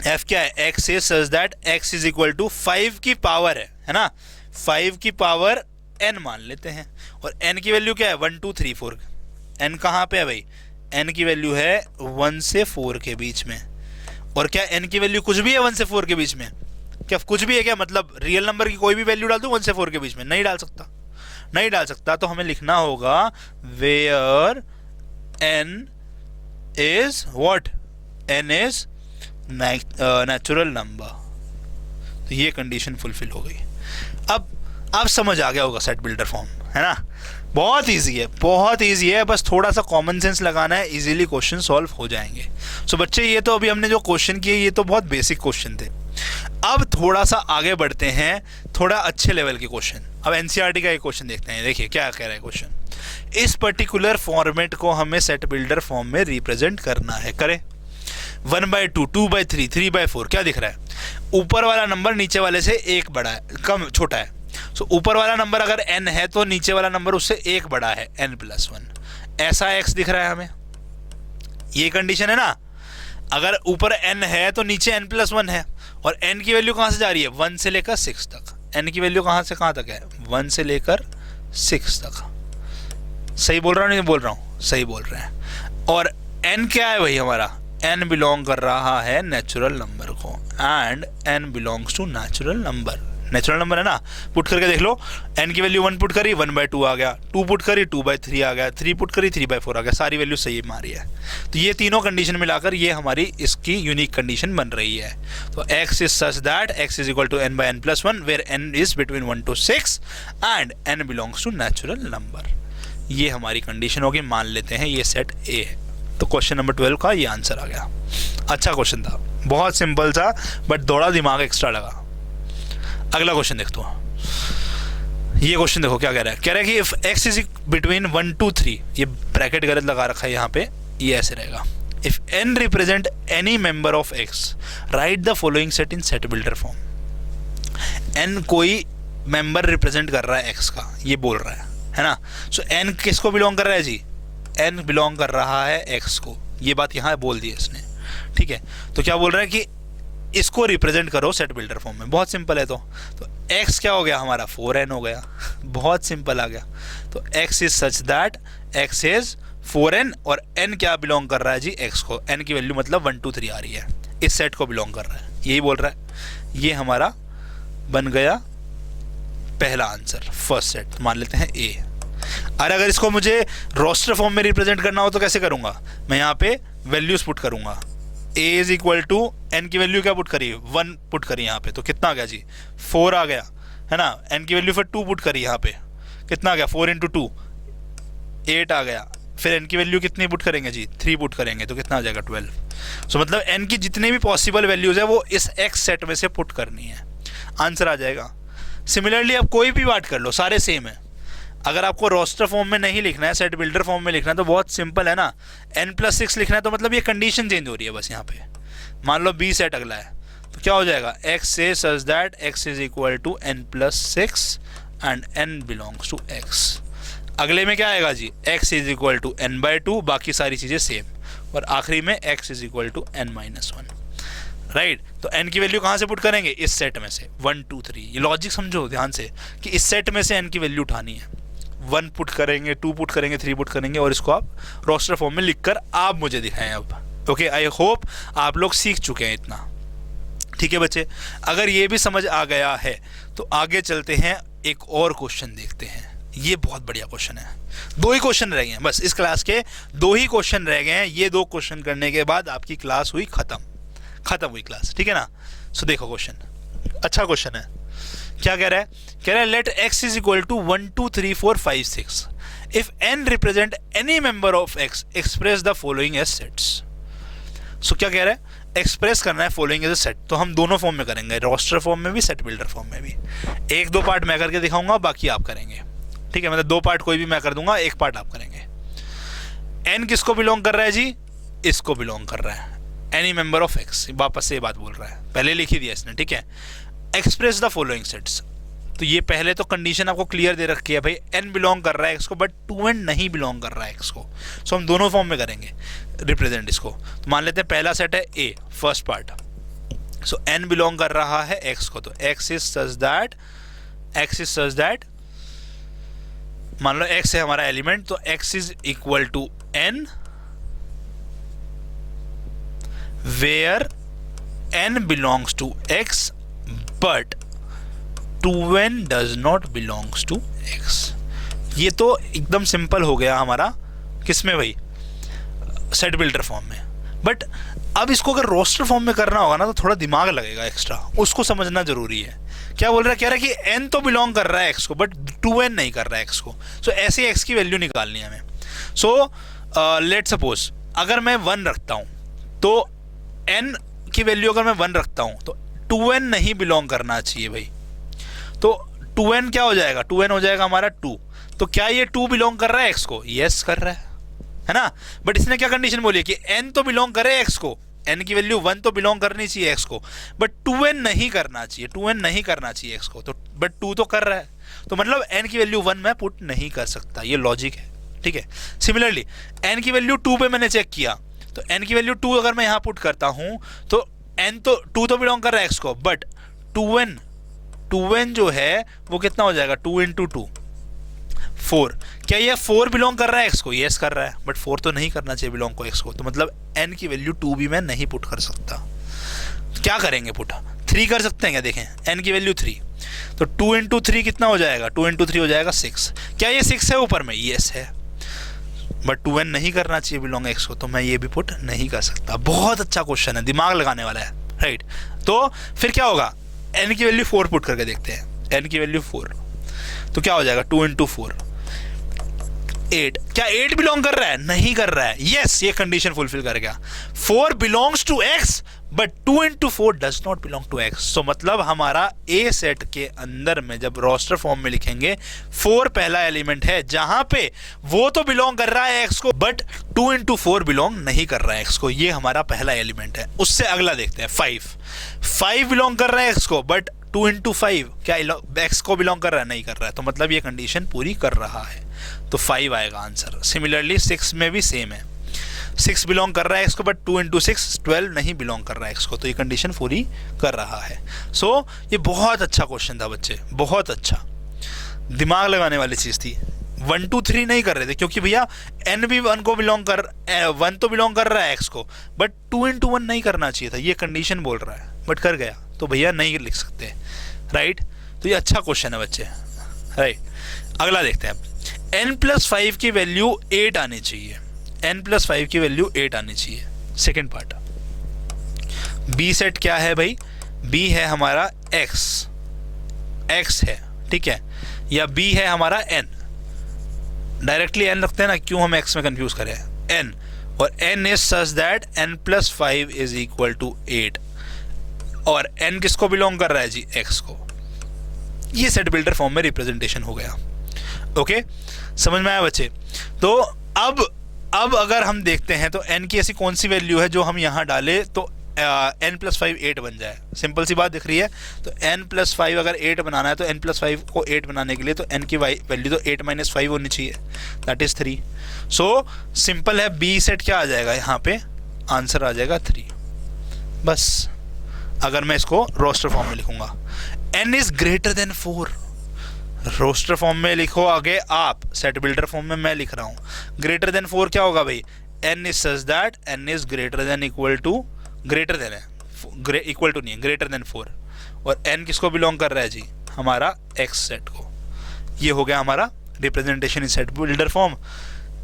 f क्या है, x is such that x is equal to 5 की पावर है ना, 5 की पावर n मान लेते हैं, और n की वैल्यू क्या है 1 2 3 4, n कहाँ पे है भाई, n की वैल्यू है 1 से 4 के बीच में। और क्या n की वैल्यू कुछ भी है 1 से 4 के बीच में? क्या कुछ भी है क्या? मतलब रियल नंबर की कोई भी वैल्यू डाल दूं 1 से 4 के बीच में? नहीं डाल सकता, नहीं डाल सकता। तो हमें लिखना होगा where n is what? n is natural number. तो ये कंडीशन फुलफिल हो गई। अब आप समझ आ गया होगा सेट बिल्डर फॉर्म, है ना? बहुत इजी है, बहुत इजी है, बस थोड़ा सा कॉमन सेंस लगाना है, इजीली क्वेश्चन सॉल्व हो जाएंगे। सो बच्चे, ये तो अभी हमने जो क्वेश्चन किए ये तो बहुत बेसिक क्वेश्चन थे। अब थोड़ा सा आगे बढ़ते हैं, थोड़ा अच्छे लेवल के क्वेश्चन। अब एनसीईआरटी का एक क्वेश्चन देखते हैं। देखिए क्या कह रहा है क्वेश्चन। इस पर्टिकुलर फॉर्मेट को हमें सेट बिल्डर फॉर्म में रिप्रेजेंट करना है। करें 1/2, 2/3, 3/4। क्या दिख रहा है? ऊपर वाला नंबर नीचे वाले से एक बड़ा है, कम छोटा है। सो ऊपर वाला नंबर अगर n है तो नीचे वाला नंबर उससे एक बड़ा है, n+1। ऐसा x दिख रहा है हमें। ये कंडीशन है ना। अगर ऊपर n है तो नीचे n+1 है। और n की वैल्यू कहाँ से जा रही है? 1 से लेकर 6 तक। n की वैल्यू कहाँ से कहाँ तक है? 1 से लेकर 6 तक। सही बोल रहा हूँ नहीं बोल रहा हूँ? सही बोल रहे हैं। और n क्या है भाई हमारा? n बिलोंग कर रहा है नेचुरल नंबर को। And n belongs to natural number. Natural number है ना। पुट करके देख लो। n की वैल्यू 1 पुट करी, 1/2 आ गया। 2 पुट करी, 2/3 आ गया। 3 पुट करी, 3/4 आ गया। सारी वैल्यू सही मारी है। तो ये तीनों कंडीशन मिलाकर ये हमारी इसकी यूनिक कंडीशन बन रही है। तो x is such that x is equal to n/n+1 where n is between 1 to 6 and n belongs to natural number. ये हमारी कंडीशन होगी। मान लेते हैं ये सेट A है। तो क्वेश्चन नंबर 12 का ये आंसर आ गया। अच्छा क्वेश्चन था, बहुत सिंपल था, बट थोड़ा दिमाग एक्स्ट्रा लगा। अगला क्वेश्चन देखते हो। ये क्वेश्चन देखो क्या कह रहा है। कह रहा है कि if x is between 1 to 3, ये ब्रैकेट गलत लगा रखा है यहाँ पे, ये ऐसे रहेगा। If n represent any member of x, right the following set in set builder form. n कोई मेंबर रिप्रेजेंट कर रहा है x का, ये बोल रहा है ना। सो n किसको बिलोंग कर रहा है जी? n बिलोंग कर रहा है x को। ये बात यहाँ बोल दी है इसने, ठीक है। तो क्या बोल रहा है कि इसको रिप्रेजेंट करो सेट बिल्डर फॉर्म में। बहुत सिंपल है। तो x क्या हो गया हमारा? 4n हो गया। बहुत सिंपल आ गया। तो x is such that x is 4n और n क्या बिलोंग कर रहा है जी? x को। n की वैल्यू मतलब 1 2 3 आ रही है, इस सेट को बिलोंग कर रहा है, यही बोल रहा है। ये हमारा बन गया पहला आंसर, फर्स्ट सेट। मान लेते हैं A। और अगर इसको मुझे रोस्टर फॉर्म में रिप्रेजेंट करना हो तो कैसे करूंगा? मैं यहाँ पे वैल्यूज पुट करूंगा। a is equal to n की वैल्यू क्या पुट करी? 1 पुट करी यहाँ पे, तो कितना आ गया जी? 4 आ गया, है ना। n की वैल्यू फिर 2 पुट करी यहाँ पे, कितना आ गया? 4 × 2 8 आ गया। फिर n की वैल्यू कितनी पुट करेंगे जी? 3 पुट करेंगे, तो कितना आ जाएगा? 12। सो मतलब n की जितने भी पॉसिबल वैल्यूज है वो इस x सेट में से पुट करनी है, आंसर आ जाएगा। सिमिलरली आप कोई भी बात कर लो, सारे सेम है। अगर आपको रोस्टर फॉर्म में नहीं लिखना है, सेट बिल्डर फॉर्म में लिखना है, तो बहुत सिंपल है ना। n+6 लिखना है तो मतलब ये कंडीशन चेंज हो रही है बस यहाँ पे। मान लो B सेट अगला है, तो क्या हो जाएगा? x से such that x is equal to n+6 and n belongs to x। अगले में क्या आएगा जी? x is equal to n/2, बाकी सारी चीज़ें सेम। और आखिरी में x is equal to n-1, right. तो n की वैल्यू कहाँ से पुट करेंगे? इस सेट में से 1 2 3। ये लॉजिक समझो ध्यान से कि इस सेट में से n की वैल्यू उठानी है। 1 पुट करेंगे, 2 पुट करेंगे, 3 पुट करेंगे, और इसको आप रोस्टर फॉर्म में लिखकर आप मुझे दिखाएं अब। ओके, आई होप आप लोग सीख चुके हैं इतना। ठीक है बच्चे, अगर ये भी समझ आ गया है तो आगे चलते हैं, एक और क्वेश्चन देखते हैं। ये बहुत बढ़िया क्वेश्चन है। 2 ही क्वेश्चन रह गए हैं बस, इस क्लास के 2 ही क्वेश्चन रह गए हैं। ये 2 क्वेश्चन करने के बाद आपकी क्लास हुई खत्म हुई क्लास, ठीक है ना। सो देखो क्वेश्चन, अच्छा क्वेश्चन है। क्या कह रहा है? कह रहा है let x is equal to 1 2 3 4 5 6 if n represent any member of x express the following as sets. So क्या कह रहा है? एक्सप्रेस करना है फॉलोइंग एज अ सेट। तो हम दोनों फॉर्म में करेंगे, रोस्टर फॉर्म में भी, सेट बिल्डर फॉर्म में भी। 1-2 पार्ट मैं करके दिखाऊंगा, बाकी आप करेंगे, ठीक है। मतलब 2 पार्ट कोई भी मैं कर दूंगा, 1 पार्ट आप करेंगे। n किसको बिलोंग कर रहा है जी? इसको बिलोंग कर रहा है, एनी मेंबर ऑफ x। वापस से ये बात बोल रहा है, पहले लिख ही दिया इसने, ठीक है। Express the following sets. तो ये पहले तो कंडीशन आपको क्लियर दे रखी है भाई, n बिलोंग कर रहा है x को, बट 2n नहीं बिलोंग कर रहा है x को। सो हम दोनों फॉर्म में करेंगे रिप्रेजेंट इसको। तो मान लेते हैं पहला सेट है A, first part. So n belong कर रहा है x को, तो x इज सच दैट मान लो x है हमारा एलिमेंट, तो x is equal to n where n belongs to x but 2n does not belongs to x। ये तो एकदम सिंपल हो गया हमारा, किसमें भाई, सेट बिल्डर फॉर्म में। बट अब इसको अगर रोस्टर फॉर्म में करना होगा ना तो थोड़ा दिमाग लगेगा एक्स्ट्रा, उसको समझना जरूरी है। क्या बोल रहा है, कह रहा है कि n तो बिलोंग कर रहा है x को बट 2n नहीं कर रहा है x को। सो ऐसे x की वैल्यू निकालनी है हमें। सो लेट सपोज अगर मैं 1 रखता हूँ तो n की वैल्यू अगर मैं 1 रखता हूँ तो 2n नहीं बिलोंग करना चाहिए भाई। तो 2n क्या हो जाएगा, 2n हो जाएगा हमारा 2। तो क्या ये 2 बिलोंग कर रहा है x को? यस कर रहा है ना। बट इसने क्या कंडीशन बोली है कि n तो बिलोंग करे x को, n की वैल्यू 1 तो बिलोंग करनी चाहिए x को, बट 2n नहीं करना चाहिए, 2n नहीं करना चाहिए x को। तो बट 2 तो कर रहा है, तो मतलब n की वैल्यू 1 मैं पुट नहीं कर सकता, ये लॉजिक है, ठीक है। सिमिलरली n की वैल्यू 2 पे मैंने चेक किया, तो n की वैल्यू 2 अगर मैं यहाँ पुट करता हूँ तो n तो 2 तो बिलोंग कर रहा है x को, बट 2n जो है वो कितना हो जाएगा, 2 × 2 4। क्या ये 4 बिलोंग कर रहा है x को? यस कर रहा है, बट 4 तो नहीं करना चाहिए बिलोंग को x को। तो मतलब n की वैल्यू 2 भी मैं नहीं पुट कर सकता। क्या करेंगे पुट? 3 कर सकते हैं क्या? देखें n की वैल्यू 3, तो 2 × 3 कितना हो जाएगा, 2 × 3 हो जाएगा 6। क्या ये 6 है ऊपर में? यस है, बट 2n नहीं करना चाहिए बिलोंग x को, तो मैं ये भी पुट नहीं कर सकता। बहुत अच्छा क्वेश्चन है, दिमाग लगाने वाला है, राइट। तो फिर क्या होगा, n की वैल्यू 4 पुट करके देखते हैं। n की वैल्यू 4, तो क्या हो जाएगा, 2 × 4 8। क्या 8 बिलोंग कर रहा है? नहीं कर रहा है। यस, ये कंडीशन फुलफिल कर गया। 4 belongs to x but 2 × 4 does not belong to x। So मतलब हमारा ए सेट के अंदर में जब रोस्टर फॉर्म में लिखेंगे 4 पहला एलिमेंट है, जहां पे वो तो बिलोंग कर रहा है x को बट 2 × 4 बिलोंग नहीं कर रहा है x को। ये हमारा पहला एलिमेंट है। उससे अगला देखते हैं 5 बिलोंग कर रहा है x को बट 2 × 5 क्या x को बिलोंग कर रहा है? नहीं कर रहा है। तो मतलब ये कंडीशन पूरी कर रहा है, तो 5 आएगा आंसर। सिमिलरली 6 में भी सेम है, 6 बिलोंग कर रहा है x को बट 2 × 6 12 नहीं बिलोंग कर रहा है x को, तो ये कंडीशन पूरी कर रहा है। सो ये बहुत अच्छा क्वेश्चन था बच्चे, बहुत अच्छा, दिमाग लगाने वाली चीज़ थी। 1 2 3 नहीं कर रहे थे क्योंकि भैया n भी 1 को बिलोंग कर 1 तो बिलोंग कर रहा है x को, बट 2 × 1 नहीं करना चाहिए था, ये कंडीशन बोल रहा है, बट कर गया, तो भैया नहीं लिख सकते, राइट। तो ये अच्छा क्वेश्चन है बच्चे, राइट। अगला देखते हैं। n+5 की वैल्यू 8 आनी चाहिए, n+5 की वैल्यू 8 आनी चाहिए। सेकेंड पार्ट, बी सेट क्या है भाई? बी है हमारा x है, ठीक है, या बी है हमारा n। डायरेक्टली n रखते हैं ना, क्यों हम x में कंफ्यूज करें, n, और n is such that n+5 is equal to 8, और n किसको बिलोंग कर रहा है जी? x को। ये सेट बिल्डर फॉर्म में रिप्रेजेंटेशन हो गया। ओके, समझ में आया बच्चे? तो अब अगर हम देखते हैं तो n की ऐसी कौन सी वैल्यू है जो हम यहाँ डालें तो n+5 8 बन जाए। सिंपल सी बात दिख रही है। तो n+5 अगर 8 बनाना है तो n+5 को 8 बनाने के लिए तो n की वैल्यू तो 8 - 5 होनी चाहिए, दैट इज 3। सो सिंपल है, बी सेट क्या आ जाएगा यहाँ पे? आंसर आ जाएगा 3। बस अगर मैं इसको रोस्टर फॉर्म में लिखूंगा, n is greater than 4। Roster form में लिखो आगे आप, सेट बिल्डर फॉर्म में मैं लिख रहा हूँ। ग्रेटर देन 4 क्या होगा भाई? n is such that n is greater than equal to, greater than है, इक्वल टू नहीं है, ग्रेटर देन 4। और n किसको बिलोंग कर रहा है जी? हमारा x सेट को। ये हो गया हमारा representation in set builder form.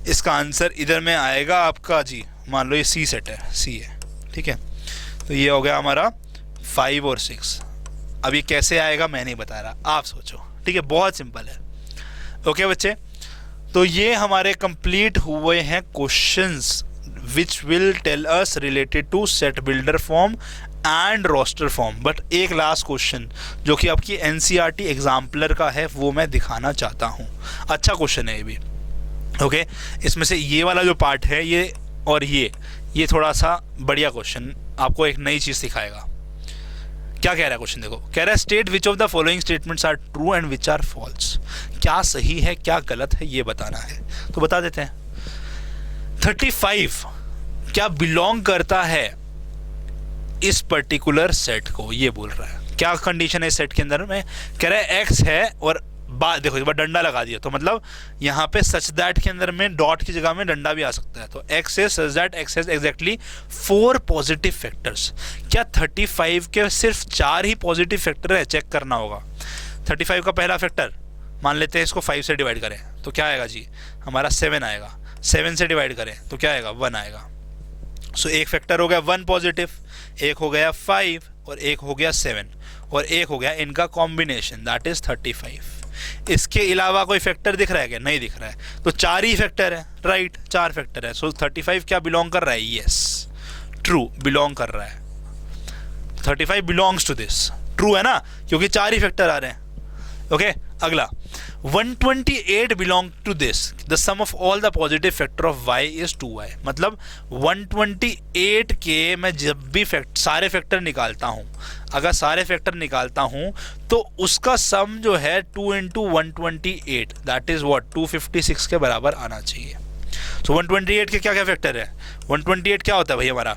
इसका आंसर इधर में आएगा आपका जी, मान लो ये सी सेट है, सी है, ठीक है। तो ये हो गया हमारा 5 और 6। अब ये कैसे आएगा मैं नहीं बता रहा, आप सोचो, ठीक है, बहुत सिंपल है। ओके बच्चे, तो ये हमारे कंप्लीट हुए हैं questions which will tell us related to set builder form and roster form. But एक लास्ट क्वेश्चन जो कि आपकी एनसीईआरटी एग्जाम्पलर का है वो मैं दिखाना चाहता हूँ। अच्छा क्वेश्चन है ये भी। ओके, इसमें से ये वाला जो पार्ट है ये और ये थोड़ा सा बढ़िया क्वेश्चन आपको एक नई चीज़ सिखाएगा। क्या कह रहा है क्वेश्चन? देखो, कह रहा है state which of the following statements are true and which are false. क्या सही है क्या गलत है ये बताना है, तो बता देते हैं। 35 क्या बिलोंग करता है इस पर्टिकुलर सेट को, ये बोल रहा है। क्या कंडीशन है इस सेट के अंदर में? कह रहा है x है और देखो एक बार डंडा लगा दिया तो मतलब यहाँ पे सच दैट के अंदर में डॉट की जगह में डंडा भी आ सकता है। तो x is such that x has exactly 4 positive factors. क्या 35 के सिर्फ 4 ही पॉजिटिव फैक्टर है? चेक करना होगा। 35 का पहला फैक्टर मान लेते हैं, इसको 5 से डिवाइड करें तो क्या आएगा जी, हमारा 7 आएगा। 7 से डिवाइड करें तो क्या आएगा, 1 आएगा। सो एक फैक्टर हो गया 1 पॉजिटिव, एक हो गया 5 और एक हो गया 7 और एक हो गया इनका कॉम्बिनेशन, दैट इज 35। इसके अलावा कोई फैक्टर दिख रहा है क्या? नहीं दिख रहा है। तो 4 ही फैक्टर है, राइट, 4 फैक्टर है। सो 35 क्या बिलोंग कर रहा है? यस, ट्रू बिलोंग कर रहा है। 35 बिलोंग्स टू दिस, ट्रू है ना, क्योंकि 4 ही फैक्टर आ रहे हैं। ओके, अगला 128 belong to this, the sum of all the positive factor of y is 2y। मतलब 128 के मैं जब भी सारे फैक्टर निकालता हूं, अगर सारे फैक्टर निकालता हूं तो उसका सम जो है 2 इंटू 128 दैट इज व्हाट, 256 के बराबर आना चाहिए। सो 128 के क्या क्या फैक्टर है? 128 क्या होता है भाई हमारा,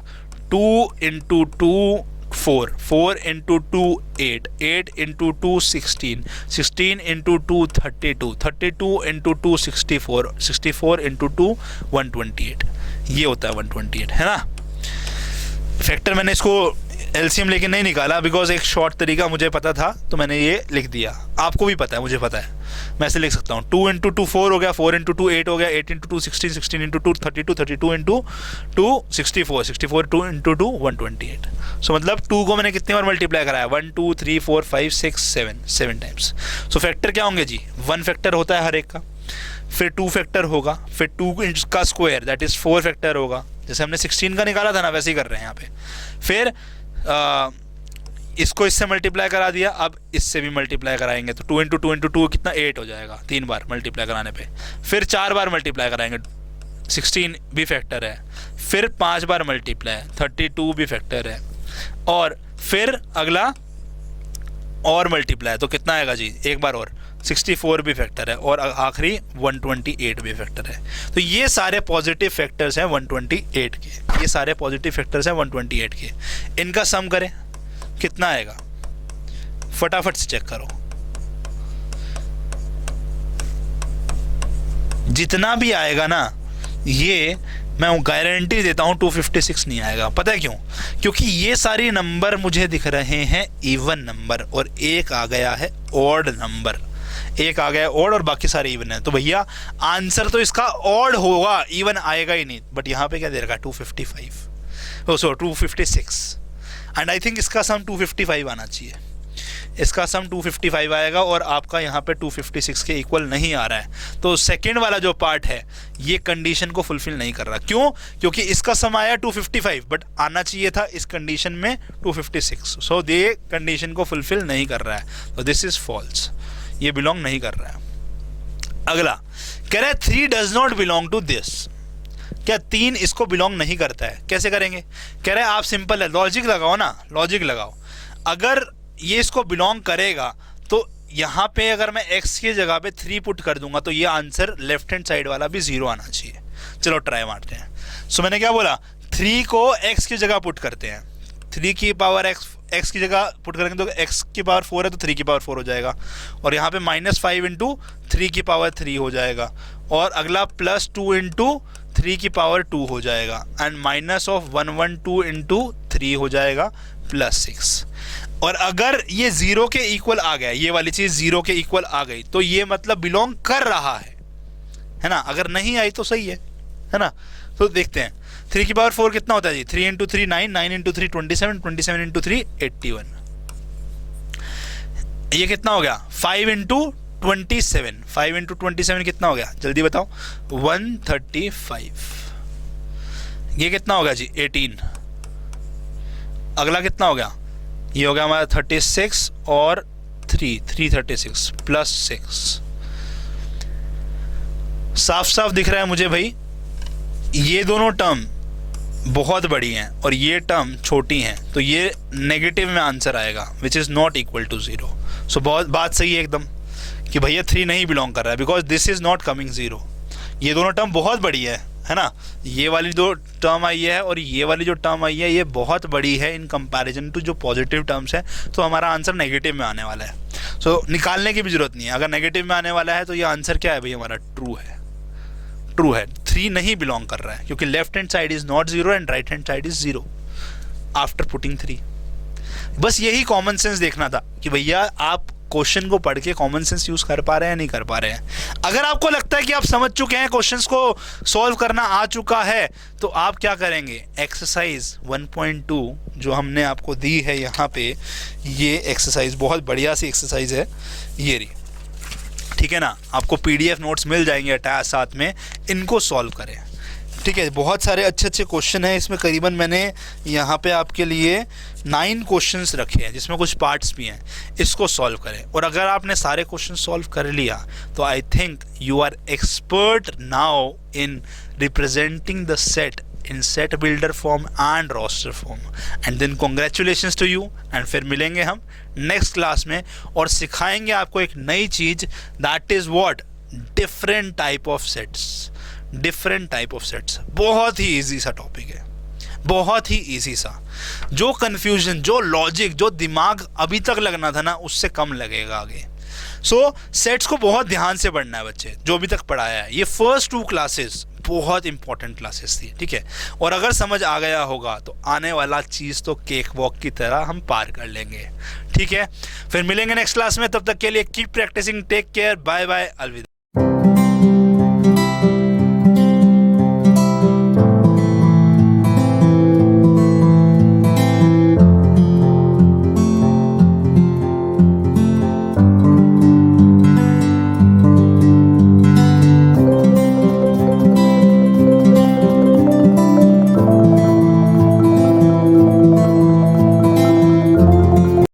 2 into 2 4, 4 into 2 8, 8 into 2 16, 16 into 2 32, 32 into 2 64, 64 into 2 128। ये होता है 128, है ना। फैक्टर मैंने इसको एलसीएम लेके नहीं निकाला बिकॉज एक शॉर्ट तरीका मुझे पता था तो मैंने ये लिख दिया। आपको भी पता है, मुझे पता है, मैं ऐसे लिख सकता हूँ। 2 इंटू 2 4 हो गया, 4 इंटू 2 8 हो गया, 8 इंटू 2 16, 16 इंटू 2 32, 32 इंटू 2 64, 64 2 इंटू 2 128। सो मतलब 2 को मैंने कितनी बार मल्टीप्लाई कराया, 1 2 3 4 5 6 7 टाइम्स। सो फैक्टर क्या होंगे जी, 1 फैक्टर होता है हर एक का, फिर 2 फैक्टर होगा, फिर 2 का स्क्वायर दैट इज 4 फैक्टर होगा, जैसे हमने 16 का निकाला था ना वैसे ही कर रहे हैं यहाँ पे। फिर इसको इससे मल्टीप्लाई करा दिया, अब इससे भी मल्टीप्लाई कराएंगे तो 2 इंटू 2 इंटू 2 कितना 8 हो जाएगा 3 बार मल्टीप्लाई कराने पे। फिर 4 बार मल्टीप्लाई कराएंगे, 16 भी फैक्टर है। फिर 5 बार मल्टीप्लाई, 32 भी फैक्टर है। और फिर अगला और मल्टीप्लाई तो कितना आएगा जी, एक बार और 64 भी फैक्टर है और आखिरी 128 भी फैक्टर है। तो ये सारे पॉजिटिव फैक्टर्स हैं 128 के, ये सारे पॉजिटिव फैक्टर्स हैं 128 के। इनका सम करें कितना आएगा, फटाफट से चेक करो। जितना भी आएगा ना, ये मैं गारंटी देता हूं 256 नहीं आएगा। पता है क्यों? क्योंकि ये सारे नंबर मुझे दिख रहे हैं इवन नंबर और एक आ गया है ऑड नंबर, एक आ गया ऑड और बाकी सारे इवन है। तो भैया आंसर तो इसका ऑड होगा, इवन आएगा ही नहीं। बट यहाँ पे क्या दे रखा है 255, ओ सो 256, एंड आई थिंक इसका सम 255 आना चाहिए। इसका सम 255 आएगा और आपका यहाँ पे 256 के इक्वल नहीं आ रहा है। तो सेकंड वाला जो पार्ट है ये कंडीशन को फुलफिल नहीं कर रहा। क्यों? क्योंकि इसका सम आया 255 बट आना चाहिए था इस कंडीशन में 256। सो ये कंडीशन को फुलफिल नहीं कर रहा है, तो दिस इज फॉल्स, ये बिलोंग नहीं कर रहा है। अगला कह रहा है 3 does not belong to this. क्या 3 इसको बिलोंग नहीं करता है? कैसे करेंगे? कह रहे हैं आप सिंपल है, लॉजिक लगाओ ना, लॉजिक लगाओ। अगर ये इसको बिलोंग करेगा तो यहाँ पे अगर मैं x की जगह पे 3 पुट कर दूंगा तो ये आंसर लेफ्ट हैंड साइड वाला भी 0 आना चाहिए। चलो ट्राई मारते हैं। सो मैंने क्या बोला, 3 को x की जगह पुट करते हैं, 3 की पावर x की जगह पुट करेंगे तो x की पावर 4 है तो 3 की पावर 4 हो जाएगा, और यहाँ पे -5 इंटू 3 की पावर 3 हो जाएगा, और अगला +2 इंटू 3 की पावर 2 हो जाएगा, एंड -112 इंटू 3 हो जाएगा +6। और अगर ये 0 के इक्वल आ गया, ये वाली चीज 0 के इक्वल आ गई तो ये मतलब बिलोंग कर रहा है ना। अगर नहीं आई तो सही है ना। तो देखते हैं 3 की पावर 4 कितना होता है जी, 3 इंटू 3 9, 9 इंटू 3 27, 27 इंटू 3 81। ये कितना हो गया 5 इंटू 27, 5 इंटू 27 कितना हो गया जल्दी बताओ, 135। ये कितना हो गया जी 18। अगला कितना हो गया, ये हो गया हमारा 36 और 336 +6। साफ साफ दिख रहा है मुझे भाई, ये दोनों टर्म बहुत बड़ी हैं और ये टर्म छोटी हैं, तो ये नेगेटिव में आंसर आएगा which is not equal to 0। So बहुत बात सही है एकदम कि भैया 3 नहीं बिलोंग कर रहा है because this is not coming 0। ये दोनों टर्म बहुत बड़ी है ना। ये वाली जो टर्म आई है और ये वाली जो टर्म आई है ये बहुत बड़ी है इन कंपैरिजन टू जो पॉजिटिव टर्म्स है, तो हमारा आंसर नेगेटिव में आने वाला है। सो निकालने की भी जरूरत नहीं है। अगर नेगेटिव में आने वाला है तो ये आंसर क्या है भाई हमारा, ट्रू है। ट्रू है, 3 नहीं बिलोंग कर रहा है क्योंकि left hand side is not 0 and right hand side is 0 after putting 3। बस यही कॉमन सेंस देखना था कि भैया आप क्वेश्चन को पढ़ के कॉमन सेंस यूज कर पा रहे हैं नहीं कर पा रहे हैं। अगर आपको लगता है कि आप समझ चुके हैं, क्वेश्चंस को सॉल्व करना आ चुका है, तो आप क्या करेंगे, एक्सरसाइज 1.2 जो हमने आपको दी है यहाँ पे, ये एक्सरसाइज बहुत बढ़िया सी एक्सरसाइज है, ये रही, ठीक है ना। आपको PDF नोट्स मिल जाएंगे अटैच साथ में, इनको सॉल्व करें, ठीक है। बहुत सारे अच्छे अच्छे क्वेश्चन हैं इसमें, करीबन मैंने यहाँ पे आपके लिए 9 क्वेश्चंस रखे हैं जिसमें कुछ पार्ट्स भी हैं, इसको सॉल्व करें। और अगर आपने सारे क्वेश्चन सॉल्व कर लिया तो I think you are expert now in representing the set in set builder form and roster form, and then congratulations to you. And फिर मिलेंगे हम नेक्स्ट क्लास में और सिखाएंगे आपको एक नई चीज़, that is what, different type of sets. Different type of sets बहुत ही इजी सा टॉपिक है, बहुत ही इजी सा। जो कंफ्यूजन, जो लॉजिक, जो दिमाग अभी तक लगना था ना, उससे कम लगेगा आगे। सो सेट्स को बहुत ध्यान से पढ़ना है बच्चे, जो अभी तक पढ़ाया है। ये फर्स्ट 2 क्लासेस बहुत इंपॉर्टेंट क्लासेस थी, ठीक है। और अगर समझ आ गया होगा तो आने वाला चीज़ तो केक वॉक की तरह हम पार कर लेंगे, ठीक है। फिर मिलेंगे नेक्स्ट क्लास में, तब तक के लिए keep practising, take care, bye bye, अलविदा।